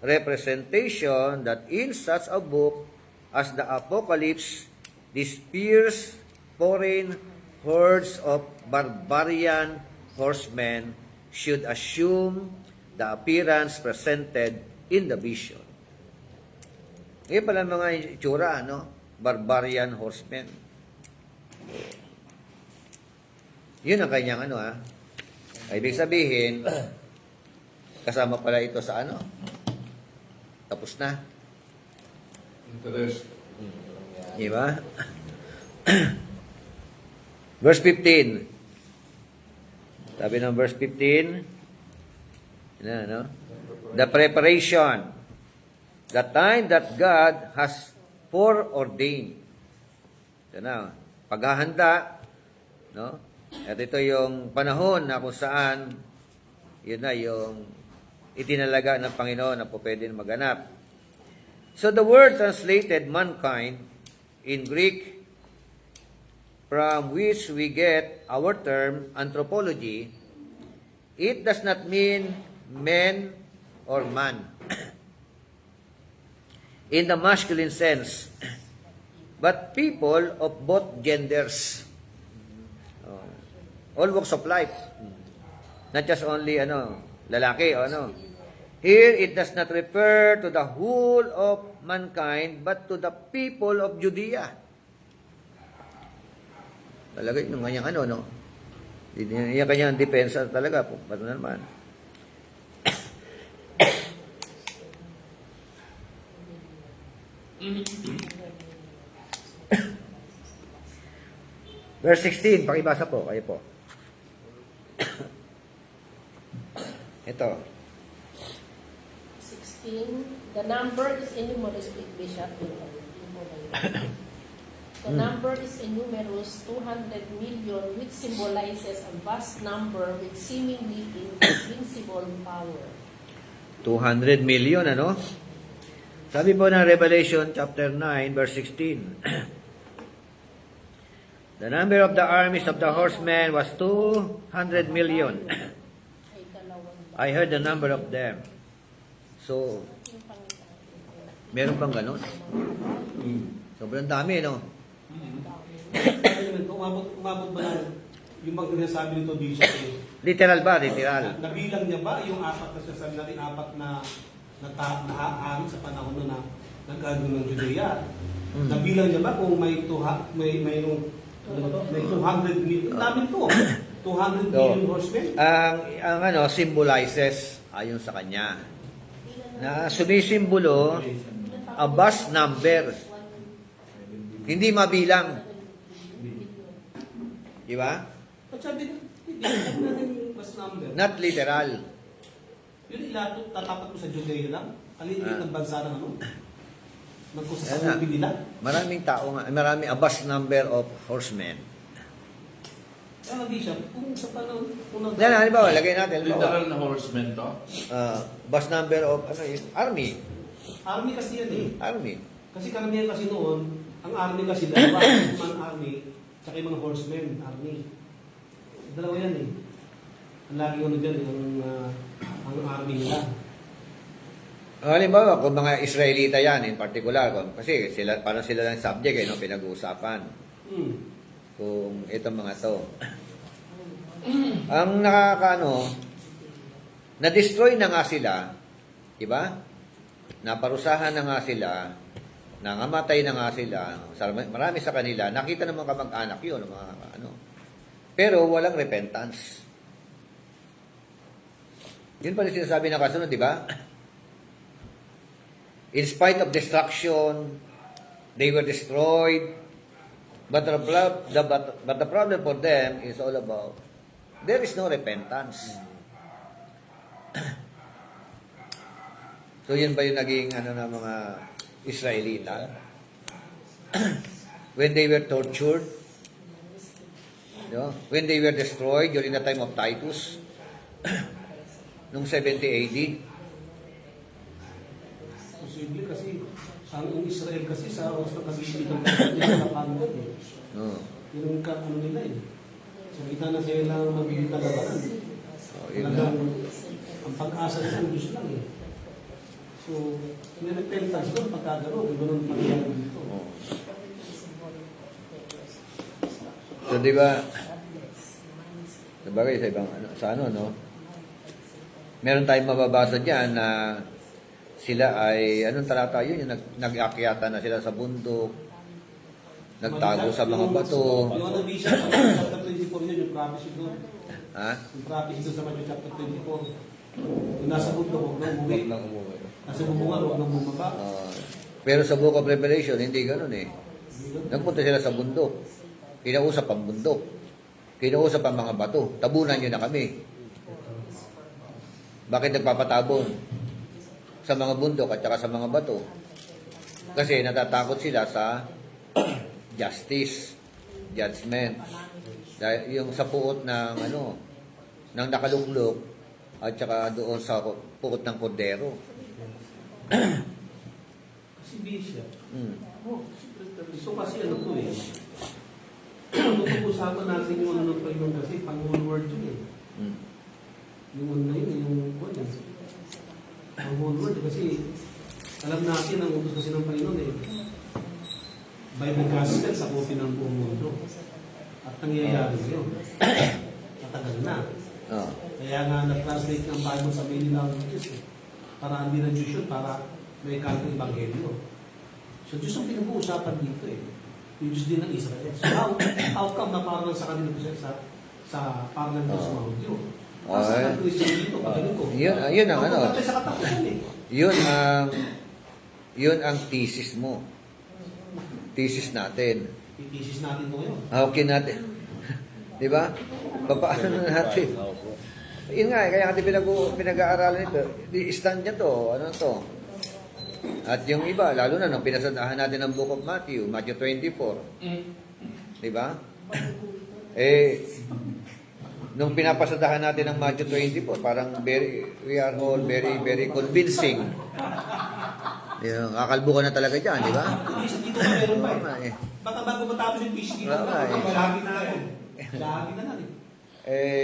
representation that in such a book as the Apocalypse disperse foreign hordes of barbarian horsemen should assume the appearance presented in the vision. Ngayon pala mga itsura, barbarian horsemen. Yun ang kanyang ibig sabihin, kasama pala ito sa tapos na. Interest. Diba? Verse 15. Sabi ng verse 15, the preparation, the time that God has foreordained. Paghahanda, at ito yung panahon na kung saan, yun na yung itinalaga ng Panginoon na po pwede maganap. So the word translated mankind in Greek, from which we get our term anthropology, it does not mean men or man in the masculine sense, but people of both genders, all walks of life, not just only lalaki o Here it does not refer to the whole of mankind, but to the people of Judea. Talaga yung kanyang yung kanyang depensa talaga po. Ba't naman? Verse 16, pakibasa po, kayo po. Ito. 16, the number is innumerous, Bishop. The number is innumerous, 200 million, which symbolizes a vast number with seemingly invincible power. 200 million, Sabi po ng Revelation chapter 9 verse 16. The number of the armies of the horsemen was 200 million. I heard the number of them. So, meron pang ganun. Sobrang dami, no? Umabot ba lang yung bang sinasabi nito, Bishop? Literal ba? Literal. Nabilang niya ba yung apat na sinasabi natin, apat na hari sa panahon na nagkaroon ng Judea? Nabilang niya ba kung may 200 million? Dami to. 200 million horsemen? Ang ano, symbolizes, ayon sa kanya, na sumisimbolo a vast number. Hindi mabilang. Di ba? At sabi natin mas number. Not literal. Yun tatapat mo sa Judea lang? Alin ng bansa ng ano? Yan na. Nagkusasabi nila? Maraming tao nga, maraming a vast number of horsemen. Kaya Bishop, kung sa panahon, Yan, halimbawa, lagay natin. Literal na horsemen to. Vast number of, army. army kasi yan eh. Army. Kasi karamihan kasi noon, ang army kasi dalawa, human army, tsaka yung mga horsemen, army. Dalawa yan eh. Ang lagi ano dyan, ang army nila. Halimbawa, kung mga Israelita yan, in particular, kasi sila, parang sila lang subject, no, pinag-uusapan. Kung itong mga to. Ang na-destroy na nga sila, diba? Naparusahan na nga sila, nangamatay na nga sila, marami sa kanila, nakita ng mga kamag-anak yun, mga pero walang repentance. Yun pa rin sinasabi ng kasunod, diba? In spite of destruction, they were destroyed. But the problem for them is all about, there is no repentance. So yun ba yung naging ng mga Israelita? When they were tortured, when they were destroyed during the time of Titus, nung 70 AD, Posible kasi, ang Israel kasi sa oras ng kagigitan ng kapanggan eh. Yung ano nila eh. Sa kita na sila lang magbibigay kalabanan. Talagang ang pag-asa nila ang Diyos lang eh. So, may repentance doon pagkagano, kung gano'n pangyayari dito. So, di ba, sabagay sa ibang, no? Meron tayong mababasa dyan na sila ay, anong talata yun? Yung nag-akyata na sila sa bundok, nagtago sa mga bato. Yung ano, Bishop, sa chapter 24 yun, yung prophecy doon. Ha? Yung prophecy doon sa Matthew chapter 24. Yung nasa bundok, huwag nang umuwi. Nasa bubungan, huwag nang bumaba. Pero sa Book of Revelation, hindi ganun eh. Nagpunta sila sa bundok. Kinausap ang bundok. Kinausap ang mga bato. Tabunan nyo na kami. Bakit nagpapatabon? Sa mga bundok at saka sa mga bato. Kasi natatakot sila sa justice, judgment. Dahil yung sa puot ng ng nakalunglok at saka doon sa puot ng kordero. Kasi Bishop. So kasi ano to eh. Pag-usapan natin yung ano pa yun kasi pang-whole world yun eh. Yung ano na yun, yung kwan eh. Ang whole world kasi alam natin ang utos kasi ng Panginoon eh. By the gospel sa kopi ng buong mundo. At nangyayari yun. Matagal na. Kaya nga na-translate ng Bible sa many languages eh. Para hindi na Diyos yun, para may kanyang ebanghelyo. So Diyos ang pinag-uusapan dito eh. Yung Diyos din ng Israel. So how come na parang sa kanila sa parang Diyos mga Hudyo? Sa Christian dito, pagaling ko. Yun ang Sa katapusan eh. Yun ang thesis mo. Thesis natin. Itisis natin ito ngayon. Okay natin. Di ba? Papaano na natin? Yun nga, kaya natin pinag-aaralan ito. I-stand niya to. Ano to? At yung iba, lalo na nung pinasadahan natin ng Book of Matthew 24. Di ba? Nung pinapasadahan natin ng Matthew 24, parang we are all very, very convincing. Yung kakalbo ka na talaga dyan, di ba? Dito na meron pa Oo nga eh. eh. Baka bago matapos yung fish dito Oo nga na. eh. Lagi na ako. Lagi na natin.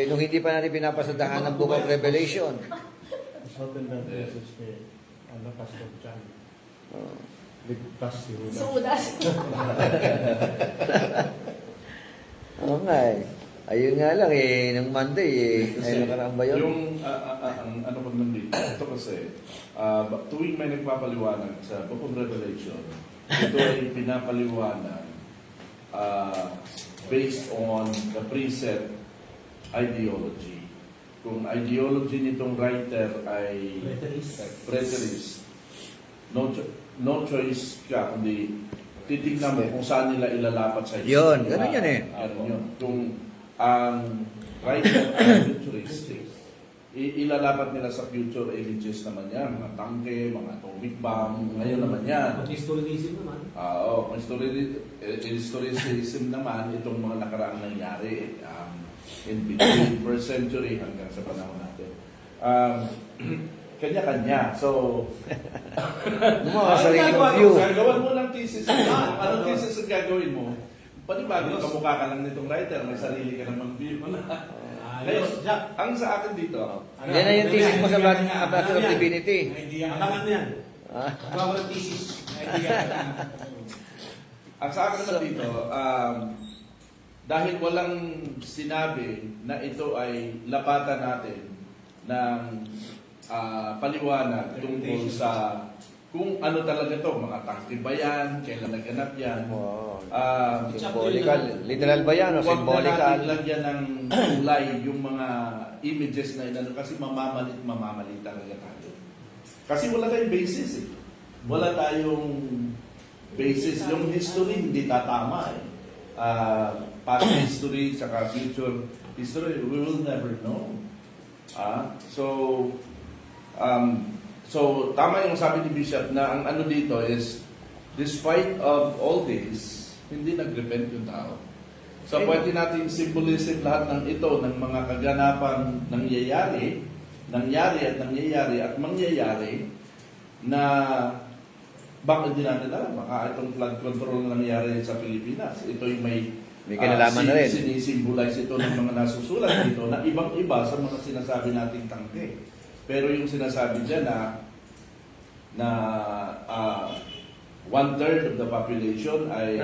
Nung hindi pa natin pinapasadahan ng Book of Revelation. Let's open that Jesus name. Ano, Pastor Chan. Oh. Ligtas si Judas. Sudas. Oo nga eh. Ayun nga lang eh, nung Monday eh. Ay, nakaraan ba yun? Yung, ang ano pag nandito, ito kasi, tuwing may nagpapaliwanag sa Book of Revelation, ito ay pinapaliwanag based on the preset ideology. Kung ideology nitong writer ay preterist, no choice ka, kundi titignan mo kung saan nila ilalapat sa Yun, ganun yun eh. Ganun yun. Kung ang writer ay futuristic, ilalapat nila sa future ages naman yan, mga tangke, mga atomic bomb, ngayon naman yan. Historism naman. Oo, historicism naman, itong mga nakaraang nangyari in between first century hanggang sa panahon natin. Kanya-kanya. So, Yung mga sarili mong view. Gawan mo ng thesis. Anong thesis ang gagawin mo? Panibago, kamukha ka lang nitong writer, may sarili ka namang view mo na. Ngayon, Jack. ang sa akin dito, Yan na yung thesis mo sa Bachelor of Divinity. Abangan mo yan. Ah. Abangan mo ng thesis. ang sa akin naman dito, dahil walang sinabi na ito ay lapatan natin ng paliwanag tungkol sa kung ano talaga to, mga tangke ba yan, kailan naganap yan. Wow. Chapter Symbolical. Literal ba yan o Huwag na symbolical? natin lagyan ng kulay yung mga images na inano kasi mamamalit talaga tayo. Kasi wala tayong basis eh. Wala tayong basis. Yung history hindi tatama eh. Past history tsaka future history, we will never know. So tama yung sabi ni Bishop na ang ano dito is, despite of all this, hindi nag-repent yung tao. So pwede natin symbolism lahat ng ito, ng mga kaganapang nangyayari at mangyayari na bakit hindi natin alam. Baka itong flood control na nangyayari sa Pilipinas. Ito yung may kinalaman na rin. Sinisimbolize ito ng mga nasusulat dito na ibang-iba sa mga sinasabi nating tangke. Pero yung sinasabi dyan na 1/3 of the population ay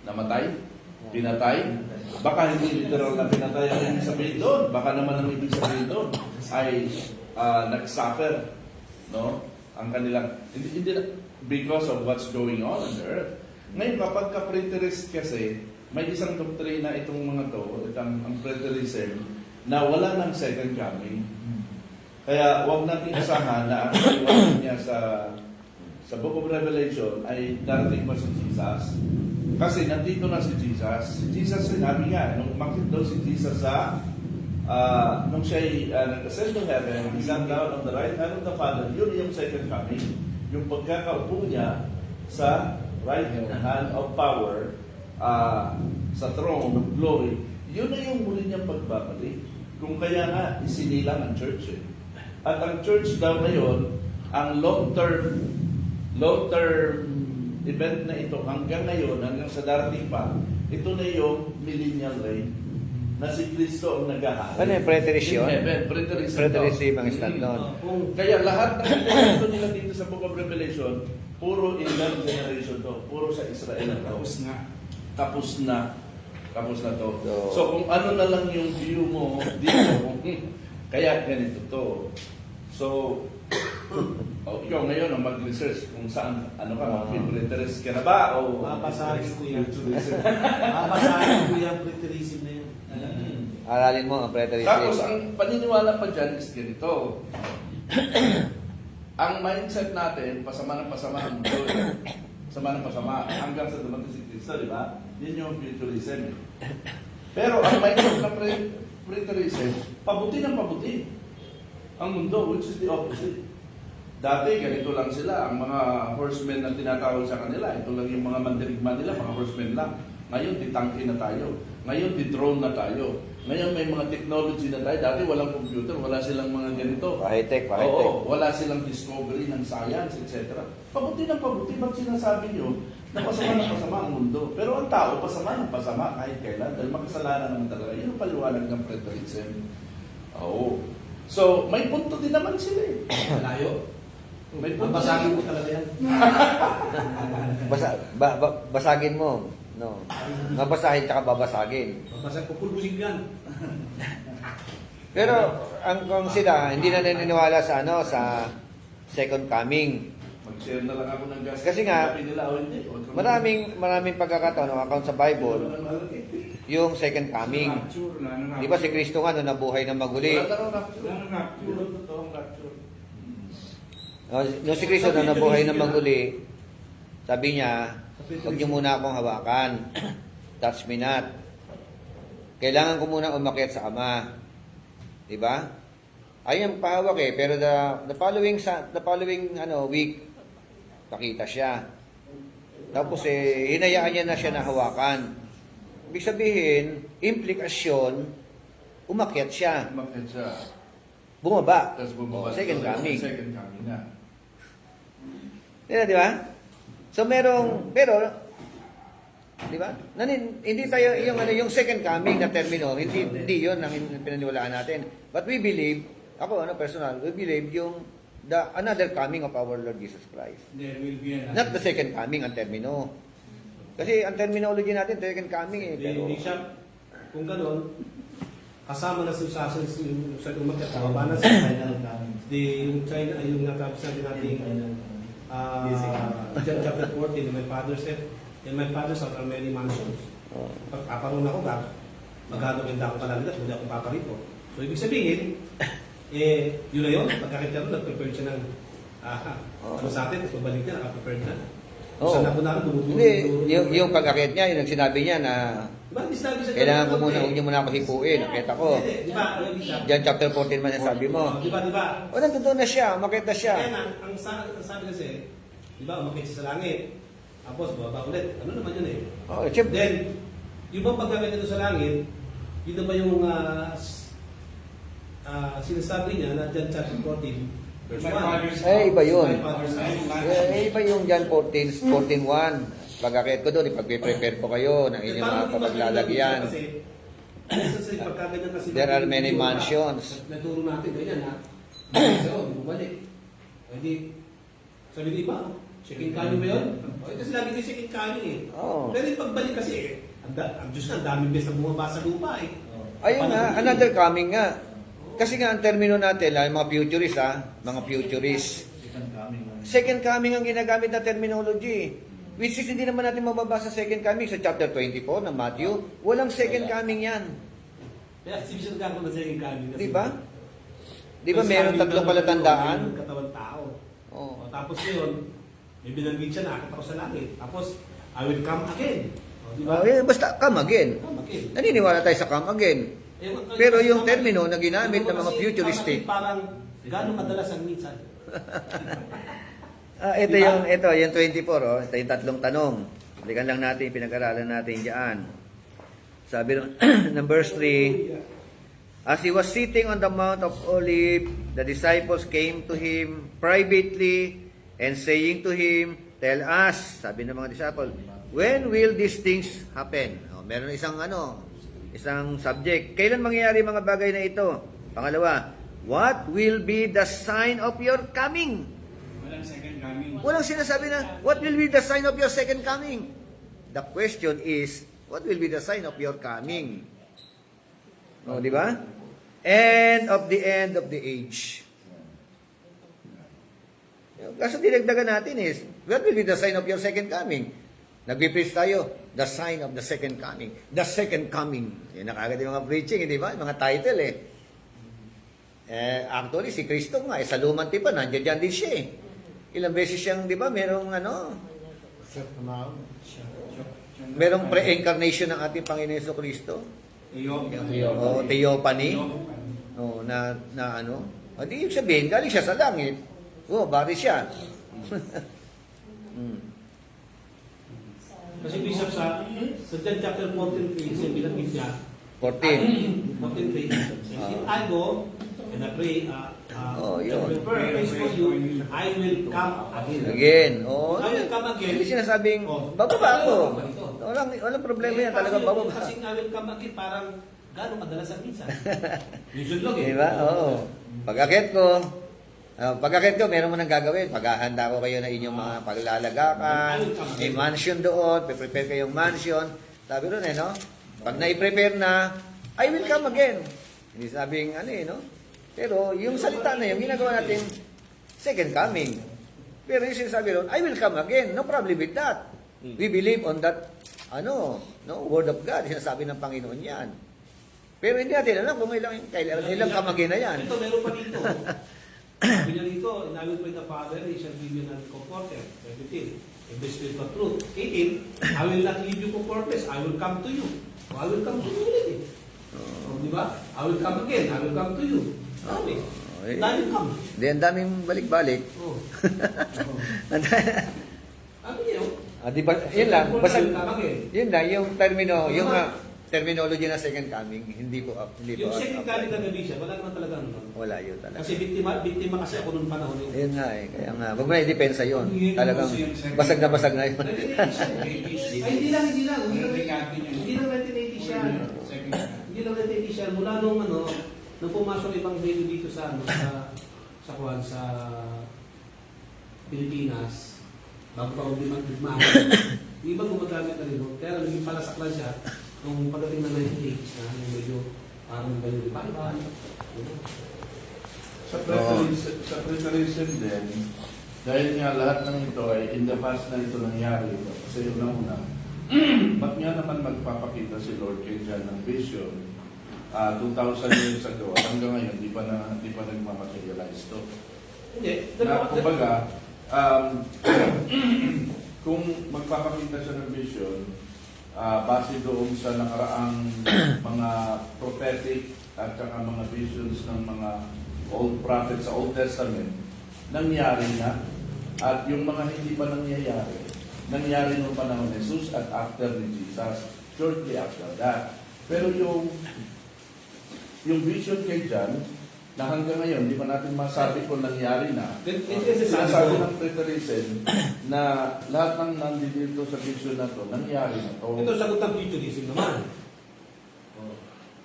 namatay, pinatay. Baka hindi literal na pinatay ang ibig sabihin doon. Baka naman ang ibig sabihin doon ay nag-suffer, no? Ang kanilang, hindi because of what's going on the earth. Ngayon, kapag ka-preterist kasi, may isang doktrina itong mga to, ang preterism, na wala ng second coming. Kaya huwag natin asahan na ang paliwanag niya sa Book of Revelation ay darating pa si Jesus. Kasi nandito na si Jesus. Si Jesus sinabi nga, nung makit daw si Jesus nung siya'y nag-ascend to heaven, he sat down on the right hand of the Father, yun yung second coming. Yung pagkakaupo niya sa right hand of power, sa throne of glory, yun na yung muli niyang pagbabalik. Kung kaya nga, isinilang ang church eh. At ang church daw ngayon, ang long-term event na ito hanggang ngayon, hanggang sa darating pa, ito na yung millennial reign na si Kristo ang naghahari. Ano yung preterist yun? In heaven, preterism. Preterism ang stand doon. Kaya lahat ng ito nila dito sa Book of Revelation, puro in that generation to. Puro sa Israel to. Tapos na to. So kung ano na lang yung view mo dito, kaya ganito to. So, ikaw ngayon ang mag-research kung saan, mag-preterist ka na ba? O Papasahin ko yan. futurism? Papasahin ko yan, preterism na yan. Aralin mo ang Tapos preterism. ang paniniwala pa dyan is ganito. Ang mindset natin, pasama ng pasama ang mundo. Pasama ng pasama hanggang sa dumating si Kristo, di ba? Yun yung futurism. Pero ang mindset ng preterism, pabuti ng pabuti ang mundo, which is the opposite. Dati, ganito lang sila. Ang mga horsemen na tinatawag sa kanila, ito lang yung mga mandirigma nila, mga horsemen lang. Ngayon, ditangke na tayo. Ngayon, di-drone na tayo. Ngayon, may mga technology na tayo. Dati walang computer, wala silang mga ganito. Pa-high-tech, Oo, wala silang discovery ng science, etc. Pabuti ng pabuti, ba't sinasabi nyo na pasama ang mundo? Pero ang tao, pasama ng pasama kahit kailan. Dahil makasalanan naman talaga. Yun ang paliwanag ng Frederickson. Oo. So, may punto din naman sila eh. Malayo. May punto. Babasagin mo talaga yan. Basagin mo. No. Mabasahin tsaka babasagin. Babasag, pupulbusin yan. Pero kung sila hindi na naniniwala sa sa second coming. Mag-share na lang ako ng gas. Kasi nga, Sabi nila, o hindi. Maraming pagkakataon account sa Bible yung second coming. Rapture, wala na rapture. Di ba si Kristo nga nung nabuhay ng maguli? Wala na rapture. Wala na rapture. Wala totoong rapture. Nung si Kristo na nabuhay ng maguli, sabi niya, huwag niyo muna akong hawakan. Touch me not. Kailangan ko muna umakyat sa Ama. Di ba? Ayun ang pahawak eh. Pero the following week, pakita siya. Tapos hinayaan niya na siya na hawakan. Ibig sabihin, implikasyon, umakyat siya. Umakyat siya. Bumaba. Tapos bumaba. Second coming. Second coming na. Di ba? So pero di ba? Hindi tayo yung second coming na termino, hindi 'yon ang pinaniwalaan natin. But we believe, ako personal, we believe yung another coming of our Lord Jesus Christ. There will be another. Not the second coming ang termino. Kasi ang terminology natin second coming eh. Pero Hindi siya, kung gano'n, kasama na sa umakyat, kababa na sa Final coming. yung China, yung natapos natin John chapter 14, my father said, in my father's house are many mansions. Pag paparun ako, magagawinda ako palagi at hindi ako paparito. So, ibig sabihin, yun na yun, pagkakita rin, nag-prepare siya ng sa atin, tapos babalik niya, nakaprepare na. Oo. Saan ako na dumutulong. Hindi, yung pag-akit niya, yung sinabi niya na Ba't di sinabi sa kailangan ko muna, huwag niyo muna ako hipuin. Nakita ko. Di ba? Diyan chapter 14 man yung sabi mo. Di ba? O, nandun na siya, umakit na siya. Kaya na, ang sabi kasi, di ba, umakit siya sa langit. Tapos, bababa ulit. Ano naman yun eh? Oh, siyempre. Then, yung bang paggamit nito sa langit, yun na ba yung sinasabi niya na John chapter 14, verse 1? Iba yun. My father's house. Iba yung John 14:1. Pag-akit ko doon, ipag-prepare ko kayo ng inyong mga kapaglalagyan. There are many mansions. Naturo natin ganyan ha. So, bumalik. Hindi, sabi di ba? Second coming ba yun? Kasi lagi din second coming eh. Oo. Pero yung pagbalik kasi ang Diyos na, ang daming beses na bumaba sa lupa eh. Ayun nga, another coming nga. Kasi nga, ang termino natin, yung mga futurists mga futurists. Second coming. Second coming ang ginagamit na terminology. Which is hindi naman natin mababasa second coming sa chapter 24 ng Matthew. Walang second coming yan. Kaya sibisyon ka ako na second coming. Di ba? Di ba meron tatlong palatandaan? Yung katawan tao. Oo. O, tapos yun, may binanggit siya na akit ako sa langit. Tapos, I will come again. O, di ba? Basta come again. Come again. Naniniwala tayo sa come again. Pero yung termino na ginamit ng mga futuristic, parang gano'ng kadalas ang minsan. ito Diba? yung 24, ito yung tatlong tanong. Balikan lang natin, pinag-aralan natin diyan. Sabi ng verse 3, as he was sitting on the Mount of Olives, the disciples came to him privately and saying to him, tell us, sabi ng mga disciples, when will these things happen? Meron isang subject. Kailan mangyayari mga bagay na ito? Pangalawa, what will be the sign of your coming? Walang second coming. Walang sinasabi na, what will be the sign of your second coming? The question is, what will be the sign of your coming? O, di ba? End of the age. Kaso dinagdagan natin is, what will be the sign of your second coming? Nag-preach tayo, the sign of the second coming. The second coming. Yan nakagad yung mga preaching, di ba? Mga title eh. Actually, si Kristo nga, sa lumang tipan, nandiyan din siya eh. Ilang beses siyang, di ba, merong merong pre-incarnation ng ating Panginoon Yesu Kristo. O, theophany. O, na ano. O, di yung sabihin, galing siya sa langit. O, bari siya. Kasi Bishop sa John chapter 14, kasi binanggit niya, 14. 14:3, if I go and I pray, Yun. prepare a place for you, I will come again. Again. Oh, I will come again. hindi sinasabing, bababa ako. Walang problema yan. Talagang bababa. Kasi I will come again, parang gano'ng kadalas ang minsan. Usual lang eh. Diba? Oo. Pag-akit ko, meron mo nang gagawin. Paghahanda ko kayo na inyong mga paglalagakan, may mansion doon, prepare kayong mansion. Sabi ron no? Pag na-prepare na, I will come again. Hindi sabing no? Pero yung salita na yun, ginagawa natin second coming. Pero yung sinasabi ron, I will come again. No problem with that. We believe on that, word of God. Sinasabi ng Panginoon yan. Pero hindi natin alam kung ilang come again na yan. Ito, meron pa dito. Sabi niya dito, and I will pray the Father, He shall give you another comforter. 17. In the spirit of truth. 18. I will not leave you comfortless. I will come to you. I will come to you ulit eh. Di ba? I will come again. I will come to you. Sabi. Dahil come. Hindi, ang daming balik-balik. Oh. Sabi niya, Di ba, yun lang. Basta, I will come again. yun lang, yung terminology na second coming, hindi po Yung second coming na gabi siya, wala naman talaga ano. Wala yun talaga. Kasi biktima kasi ako noong panahon yun. Ayun nga kaya nga, wag mo na i-depensa yun. Talagang basag na yun. Ay, hindi lang. Hindi lang 1980 siya. Hindi lang 1980 siya. Mula nung nung pumasok ibang venue dito sa sa Pilipinas, bago pa ulit magdigmaan. Yung iba gumagamit na rin. Kaya naging palasak lang siya nung pagdating ng 1980s na yung medyo parang ba yung iba. Sa preparation din, dahil nga lahat ng ito ay in the past na ito nangyari. Kasi una-una, ba't nga naman magpapakita si Lord kay John ng vision 2,000 years ago at hanggang ngayon di pa nagmamaterialize to. Hindi. Kumbaga, kung magpapakita siya ng vision, base doon sa nakaraang mga prophetic at saka mga visions ng mga old prophets sa Old Testament, nangyari na. At yung mga hindi pa nangyari noong panahon ni Jesus at after ni Jesus, shortly after that. Pero yung vision kay John, na hanggang ngayon, di ba natin masabi kung nangyari na. Sinasabi ng preterism na lahat ng nandito sa vision na to, nangyari na to. Ito sagot ng futurism naman.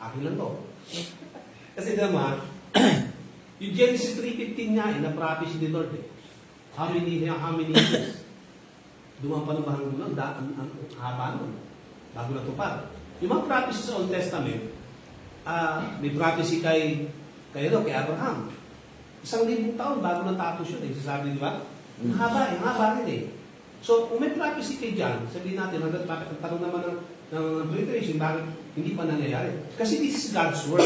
Akin lang to. Kasi naman, yung Genesis 3:15 nga, na-prophecy ni Lord eh. How many years? Dumaan pa ng bahang gulang, ang haba nun. Bago na ito pa. Yung mga prophecy sa Old Testament, may prophecy kay Abraham. 1,000 taon bago natapos yun eh. Sasabi, di ba? Ang haba rin eh. So, kung may prophecy kay John, sabihin natin, bakit ang tanong naman ng preparation, bakit hindi pa nangyayari? Kasi this is God's word.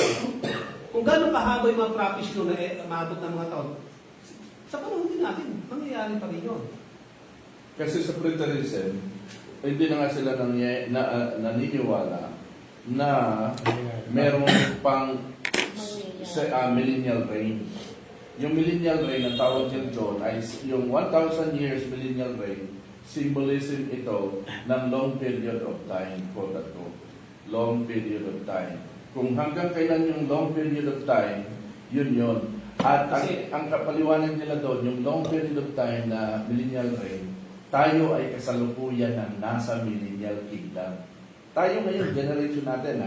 Kung gano'ng kahaba yung mga prophecy nung maabot ng mga taon, sa panahon din natin, mangyayari pa rin yun. Kasi sa preterism, hindi na nga sila naniniwala na merong pang millennial reign. Yung millennial reign, ang tawag dyan doon, ay yung 1,000 years millennial reign, symbolism ito ng long period of time, quote unquote. Long period of time. Kung hanggang kailan yung long period of time, yun. At ang kapaliwanag nila doon, yung long period of time na millennial reign, tayo ay kasalukuyan ng nasa millennial kingdom. Tayo ngayon, generation natin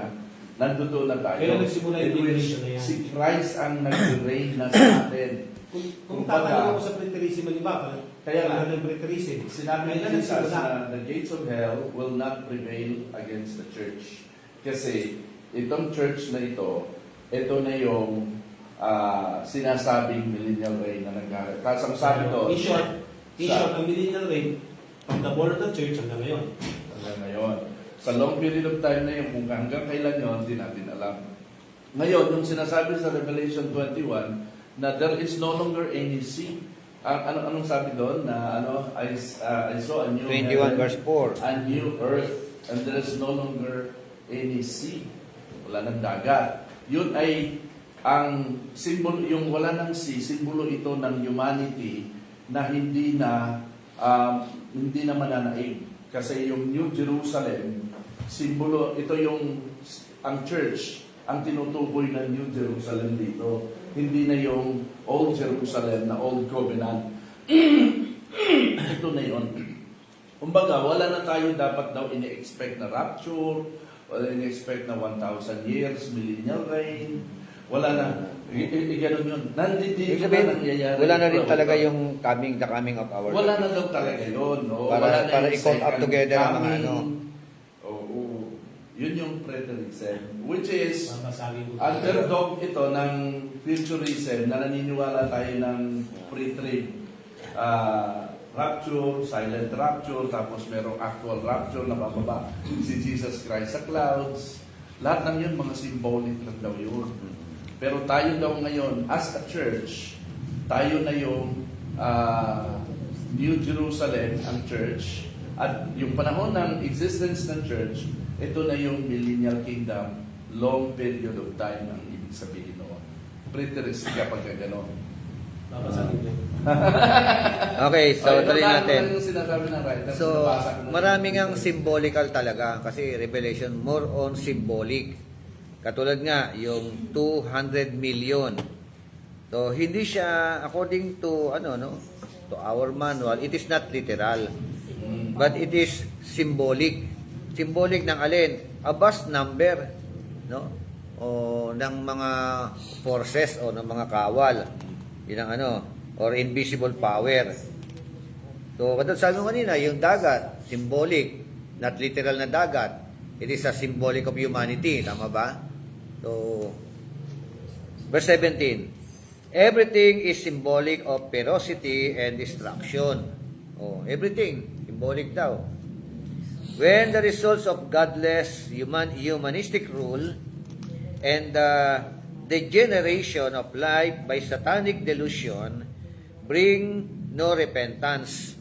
nandoon na tayo. Kaya nagsimula yung generation na yan. Si Christ ang nag-reign na sa atin. Kung tatanong ako sa preterism, di ba? Kaya nga, ng preterism. sinabi ni Jesus na the gates of hell will not prevail against the church. Kasi itong church na ito na yung sinasabing millennial reign na nagkaroon. Kasi ang sabi doon, In short, ang millennial reign, from the born of the church hanggang ngayon. Hanggang ngayon. Sa long period of time na yun, kung hanggang kailan yun, hindi natin alam. Ngayon, yung sinasabi sa Revelation 21, na there is no longer any sea. Anong sabi doon? Na I saw a new 21 heaven, verse 4. a new earth, and there is no longer any sea. Wala ng dagat. Yun ay ang simbolo, yung wala ng sea, simbolo ito ng humanity na hindi na mananaig. Kasi yung New Jerusalem, simbolo, ito yung ang church, ang tinutukoy ng New Jerusalem dito. Hindi na yung Old Jerusalem na Old Covenant. Ito na yun. Kumbaga, wala na tayo dapat daw ini-expect na rapture, wala ini-expect na 1,000 years, millennial reign, wala na. Ganon yun. Nandito Ibig na sabihin, nangyayari. wala na rin talaga yung the coming of our Wala Lord. na daw talaga yun. No? Para- Wala na para yung i-count up second together ang mga coming. ano. Oo. Yun yung preterism. Which is, Mamasagi ko. underdog ito ng futurism na naniniwala tayo ng pre-trib. Rapture, silent rapture, tapos merong actual rapture na bababa si Jesus Christ sa clouds. Lahat ng yun, mga symbolic lang daw yun. Pero tayo daw ngayon, as a church, tayo na yung New Jerusalem, ang church. At yung panahon ng existence ng church, ito na yung millennial kingdom, long period of time ang ibig sabihin noon. Preterist kapag gano'n. Babasagin ko. Okay, so Okay, tuloy tandaan ko natin. lang yung sinasabi ng writer. So, Nabasa ko na- maraming ang symbolical talaga kasi Revelation more on symbolic. Katulad nga, yung 200 million. So, hindi siya according to, to our manual, it is not literal. But it is symbolic. Symbolic ng alin? A vast number, no? O ng mga forces o ng mga kawal. Yun ang or invisible power. So, katulad sabi mo kanina, yung dagat, symbolic, not literal na dagat. It is a symbolic of humanity. Tama ba? So, verse 17. Everything is symbolic of ferocity and destruction. Oh, everything. Symbolic daw. When the results of godless, humanistic rule and the degeneration of life by satanic delusion bring no repentance.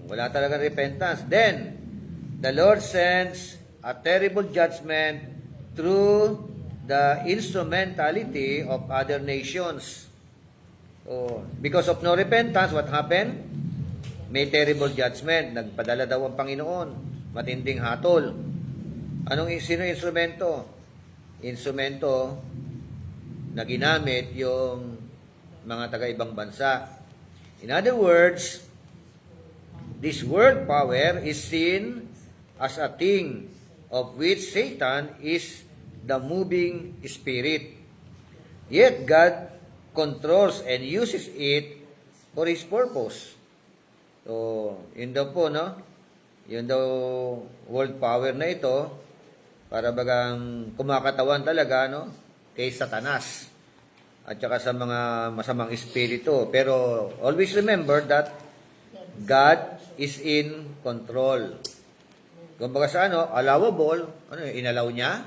Wala talaga repentance. Then, the Lord sends a terrible judgment through the instrumentality of other nations. So, because of no repentance, what happened? May terrible judgment. Nagpadala daw ang Panginoon. Matinding hatol. Sino instrumento? Instrumento na ginamit yung mga taga-ibang bansa. In other words, this world power is seen as a thing of which Satan is the moving spirit. Yet God controls and uses it for His purpose. So, yun daw po, no? Yun daw world power na ito, para bagang kumakatawan talaga, no? Kay Satanas at saka sa mga masamang espiritu. Pero always remember that God is in control. Kumbaga sa allowable, inalaw niya?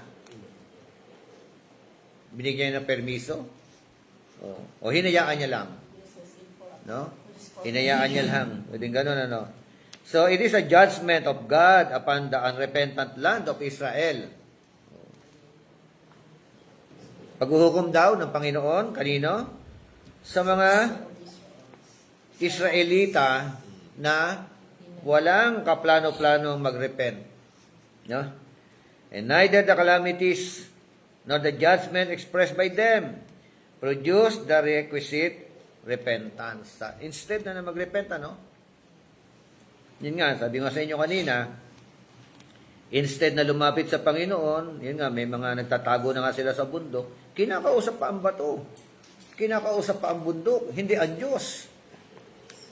Binigyan niya ng permiso? O hinayaan niya lang? No? Hinayaan niya lang. Pwedeng ganun, So, it is a judgment of God upon the unrepentant land of Israel. Paghuhukom daw ng Panginoon, kanino? Sa mga Israelita na walang kaplano-plano mag-repent. No? And neither the calamities nor the judgment expressed by them produce the requisite repentance. Instead na mag-repent, Yun nga, sabi nga sa inyo kanina, instead na lumapit sa Panginoon, yun nga, may mga nagtatago na nga sila sa bundok, kinakausap pa ang bato. Kinakausap pa ang bundok, hindi ang Diyos.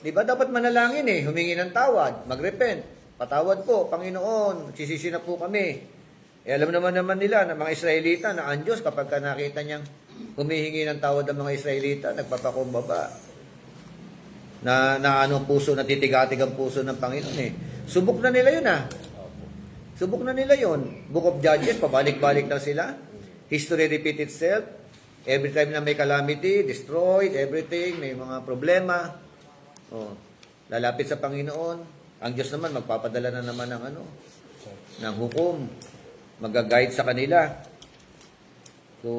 Di ba? Dapat manalangin humingi ng tawad, mag-repent. Patawad po, Panginoon, sisisi na po kami. Alam naman nila na mga Israelita na ang Diyos kapag nakita niyang humihingi ng tawad ang mga Israelita, nagpapakumbaba. Na puso, natitigatig ang puso ng Panginoon Subok na nila yun Subok na nila yun. Book of Judges, pabalik-balik lang sila. History repeat itself. Every time na may calamity, destroyed, everything, may mga problema. Lalapit sa Panginoon. Ang Diyos naman, magpapadala na naman ng hukom. Mag-guide sa kanila. So,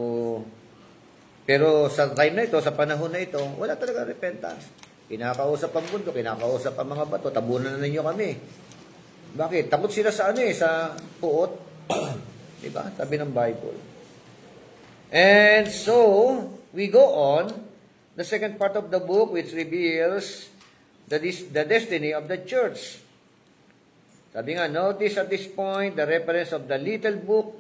pero sa time na ito, sa panahon na ito, wala talaga repentance. Kinakausap ang mundo, kinakausap ang mga bato, tabunan na ninyo kami. Bakit? Takot sila sa ano sa puot. Diba? Sabi ng Bible. And so, we go on. The second part of the book which reveals the destiny of the church. Sabi nga, notice at this point the reference of the little book,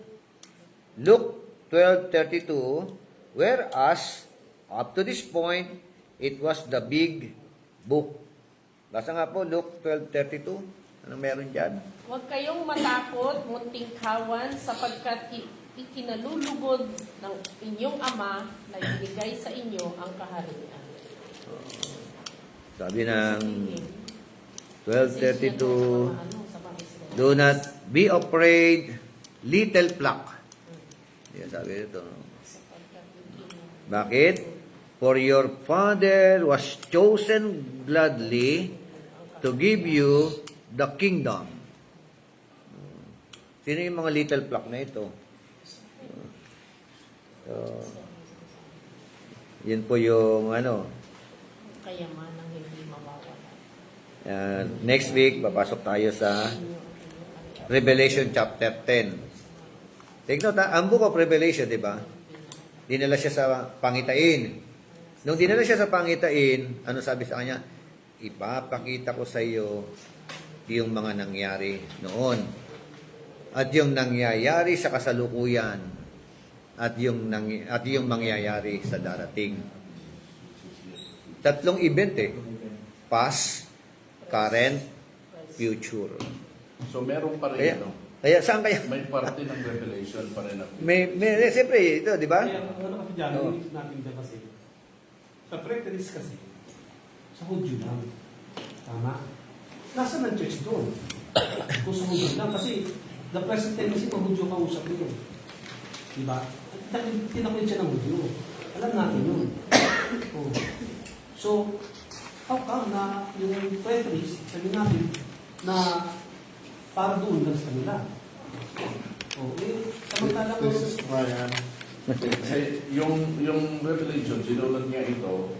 Luke 12:32, whereas up to this point, it was the big book. Basta nga po, Luke 12:32. Anong meron dyan? Huwag kayong matakot, munting kawan, sapagkat ikinalulugod ng inyong Ama na ibigay sa inyo ang kaharian. Sabi ng 12:32, do not be afraid, little flock. Yan sabi dito. Bakit? For your Father was chosen gladly to give you the kingdom. Sino yung mga little flock na ito? So, yun po yung Kayamanang hindi mawawala. next week, papasok tayo sa Revelation chapter 10. Take note, ang book of Revelation, di ba? Dinala siya sa pangitain. Nung dinala siya sa pangitain, ano sabi sa kanya? Ipapakita ko sa iyo yung mga nangyari noon. At yung nangyayari sa kasalukuyan. At yung mangyayari sa darating. Tatlong event Past, current, future. So meron pa Kaya, rin, no? kaya saan kaya? May parte ng revelation pa rin. Siyempre, ito, di ba? Kaya ano kasi dyan, Oo. inisip natin dyan kasi, sa preterist kasi, sa Hudyo lang. Tama? Nasaan ang church doon? Kung sa Hudyo lang. Kasi, the present tendency pa Hudyo kausap nyo. Diba? Tinakwil siya ng Hudyo. Alam natin yun. Oh. So, how come na yung preterist, sabi natin, na para doon lang sa kanila? Oh, samantala ko, This is Brian. Kasi yung revelation, sinulat niya ito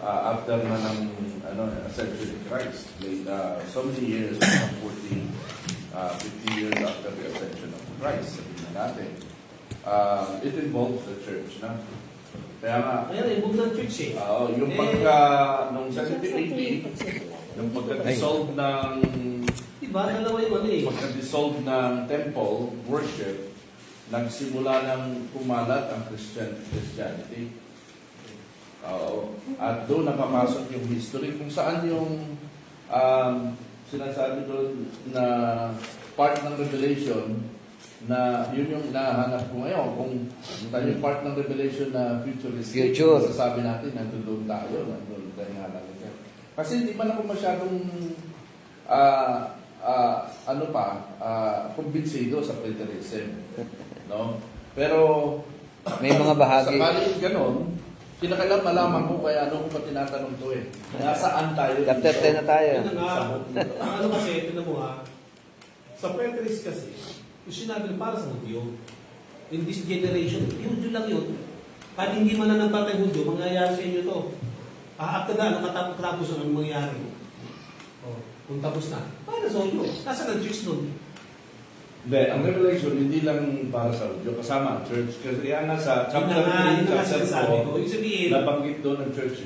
after na ng ascension of Christ. Like, so many years, 40, 50 years after the ascension of Christ, sabihin na natin. It involves the church na. Kaya nga, Ayan, involved ng church yung nung 1780, yung pagka-dissolve ng Diba? Dalawa yung pagka-dissolve ng temple worship, nagsimula ng kumalat ang Christianity. At doon napapasok yung history kung saan yung sinasabi doon na part ng Revelation na yun yung nahanap ko ngayon. Kung yung part ng Revelation na futuristic, Future. sasabi natin, nandun tayo, nandun tayo natin. Kasi hindi man ako masyadong kumbinsido sa preterism. No? Pero May mga bahagi. sakali ganon, kinakailan malaman ko kaya ano ko pa tinatanong to Nasaan tayo? Chapter 10 na tayo. Yun na nga. Ang ano kasi, ito na mo sa preterist kasi, yung sinabi na para sa Hudyo, in this generation, Hudyo lang yun. Kahit hindi man na nagpatay Hudyo, mangyayari sa inyo to. After na, nakatapos ang mangyayari. Kung tapos na, para sa Hudyo. Nasaan ang church nun? Hindi, ang Revelation hindi lang para sa Hudyo, kasama ang church. Kasi yan nga sa chapter 3, Yun na nga chapter sinasabi ko. 4, Ibig sabihin, nabanggit doon ang church.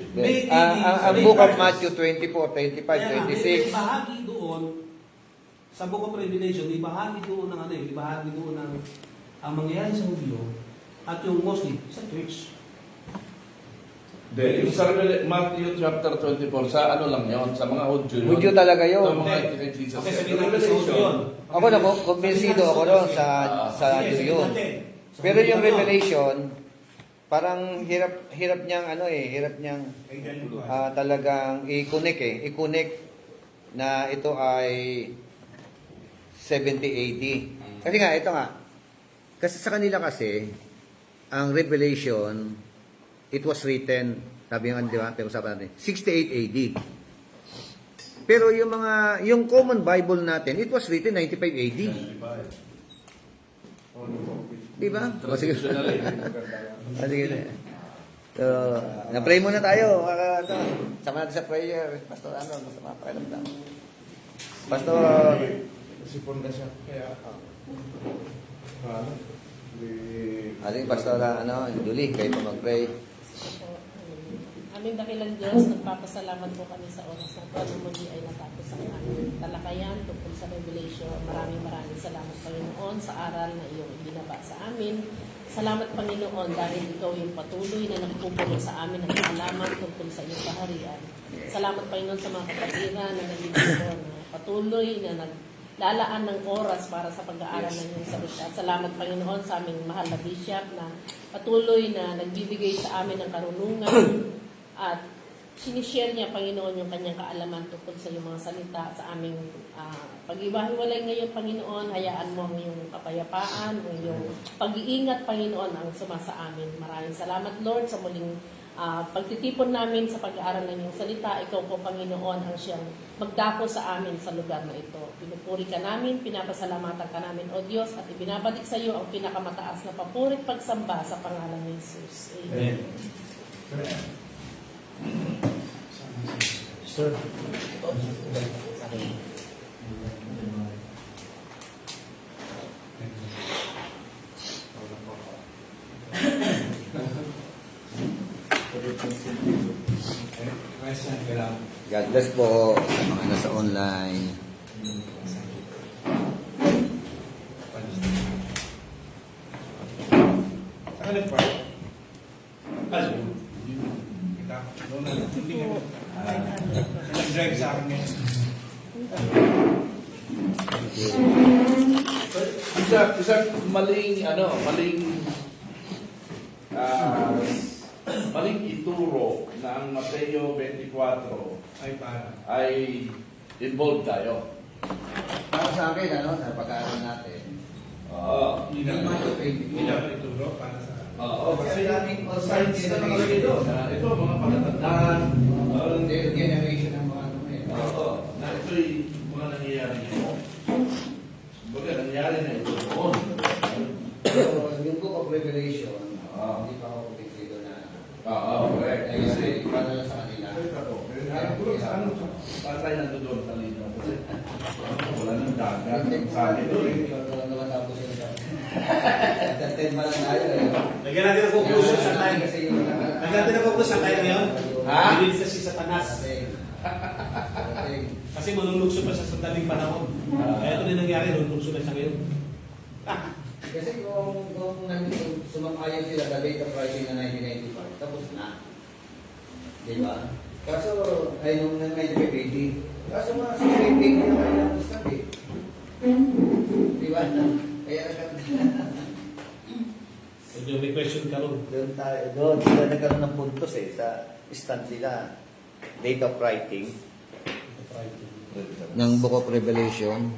Ang book of Matthew 24, 25, may 26. bahagi doon, sa Book of Revelation, may bahagi doon ng may bahagi doon ng ang mangyayari sa Hudyo at yung mostly sa church. Hindi, yung sa Matthew chapter 24, sa ano lang yon sa mga Hudyo yun. Hudyo talaga yun. Sa mga kay Jesus. Okay, sabihin natin sa Hudyo yun. Ako na po, kumbinsido ako doon sa Sige, Jew yun. natin. Sa Pero Hudyo yung to. Revelation, parang hirap niyang hirap niyang talagang i-connect na ito ay 70 AD. Kasi nga, ito nga, kasi sa kanila kasi, ang Revelation, it was written, sabi nga, di ba, pag-usapan natin, 68 AD. Pero yung common Bible natin, it was written 95 AD. Di ba? O, sige. O, sige. So, na-pray muna tayo. Sama natin sa prayer. Pastor, gusto mga pakiramdam. Pastor, Sipon na siya. Kaya, Aling Pastora, Julie, kayo pa mag-pray. Aming dakilang Diyos, nagpapasalamat po kami sa oras na ito na muli ay natapos ang aming talakayan tungkol sa Revelation. Maraming salamat, Panginoon, sa aral na iyong ibinaba sa amin. Salamat, Panginoon, dahil ikaw yung patuloy na nagpupulong sa amin ng kaalaman tungkol sa iyong kaharian. Salamat, Panginoon, sa mga kapatiran na nagdidito na patuloy na naglalaan ng oras para sa pag-aaral ng iyong salita. Salamat, Panginoon, sa aming mahal na bishop na patuloy na nagbibigay sa amin ng karunungan at sinishare niya, Panginoon, yung kanyang kaalaman tungkol sa iyong mga salita sa aming pag-iwahiwalay ngayon, Panginoon. Hayaan mo ang iyong kapayapaan, ang iyong pag-iingat, Panginoon, ang sumasa amin. Maraming salamat, Lord, sa muling pagtitipon namin sa pag-aaral ng iyong salita. Ikaw po, Panginoon, ang siyang magdako sa amin sa lugar na ito. Pinupuri ka namin, pinapasalamatan ka namin, O Diyos, at ibinabalik sa iyo ang pinakamataas na papuri at pagsamba sa pangalan ni Jesus. Amen. Sir. question, kailangan. God bless po sa mga nasa online. Saan nag-park? Kita. Doon na. Hindi nga. Nag-drive sa akin ngayon. Isang maling ituro na ang Mateo 24 Ay, para. ay involved tayo. Para sa akin, sa pag-aaral natin. Oo. Hindi naman ituro para sa... Oo, kasi daming signs na nakalagay doon. Ito, mga palatandaan. Generation ng mga Oo, na ito'y mga nangyayari ngayon. Kumbaga, nangyari na ito noon. So, yung Book of Revelation, Oo. hindi pa ako kumikito na. Oo, correct. Kasi, para sa kanila. Sa ano? Para tayo nandoon sa lino. Kasi wala nang dagat. Sabi doon. Tapos yun. 10 pa lang tayo. Lagyan natin ang conclusion sa tayo. Kasi yung Lagyan natin ang conclusion sa tayo ngayon. Ha? Bilinis na si Satanas. Kasi manunugso pa sa sandaling panahon. Kaya ito na nangyari, manunugso na siya ngayon. Kasi kung sumang-ayon sila sa date of writing na 1995, tapos na. Di ba? Kaso, ay nung may DVD. Kaso mga 16 page na kayo ng study. Di ba? Kaya Medyo may question ka ron. doon sila nagkaroon ng puntos sa stand nila. Date of writing ng Book of Revelation.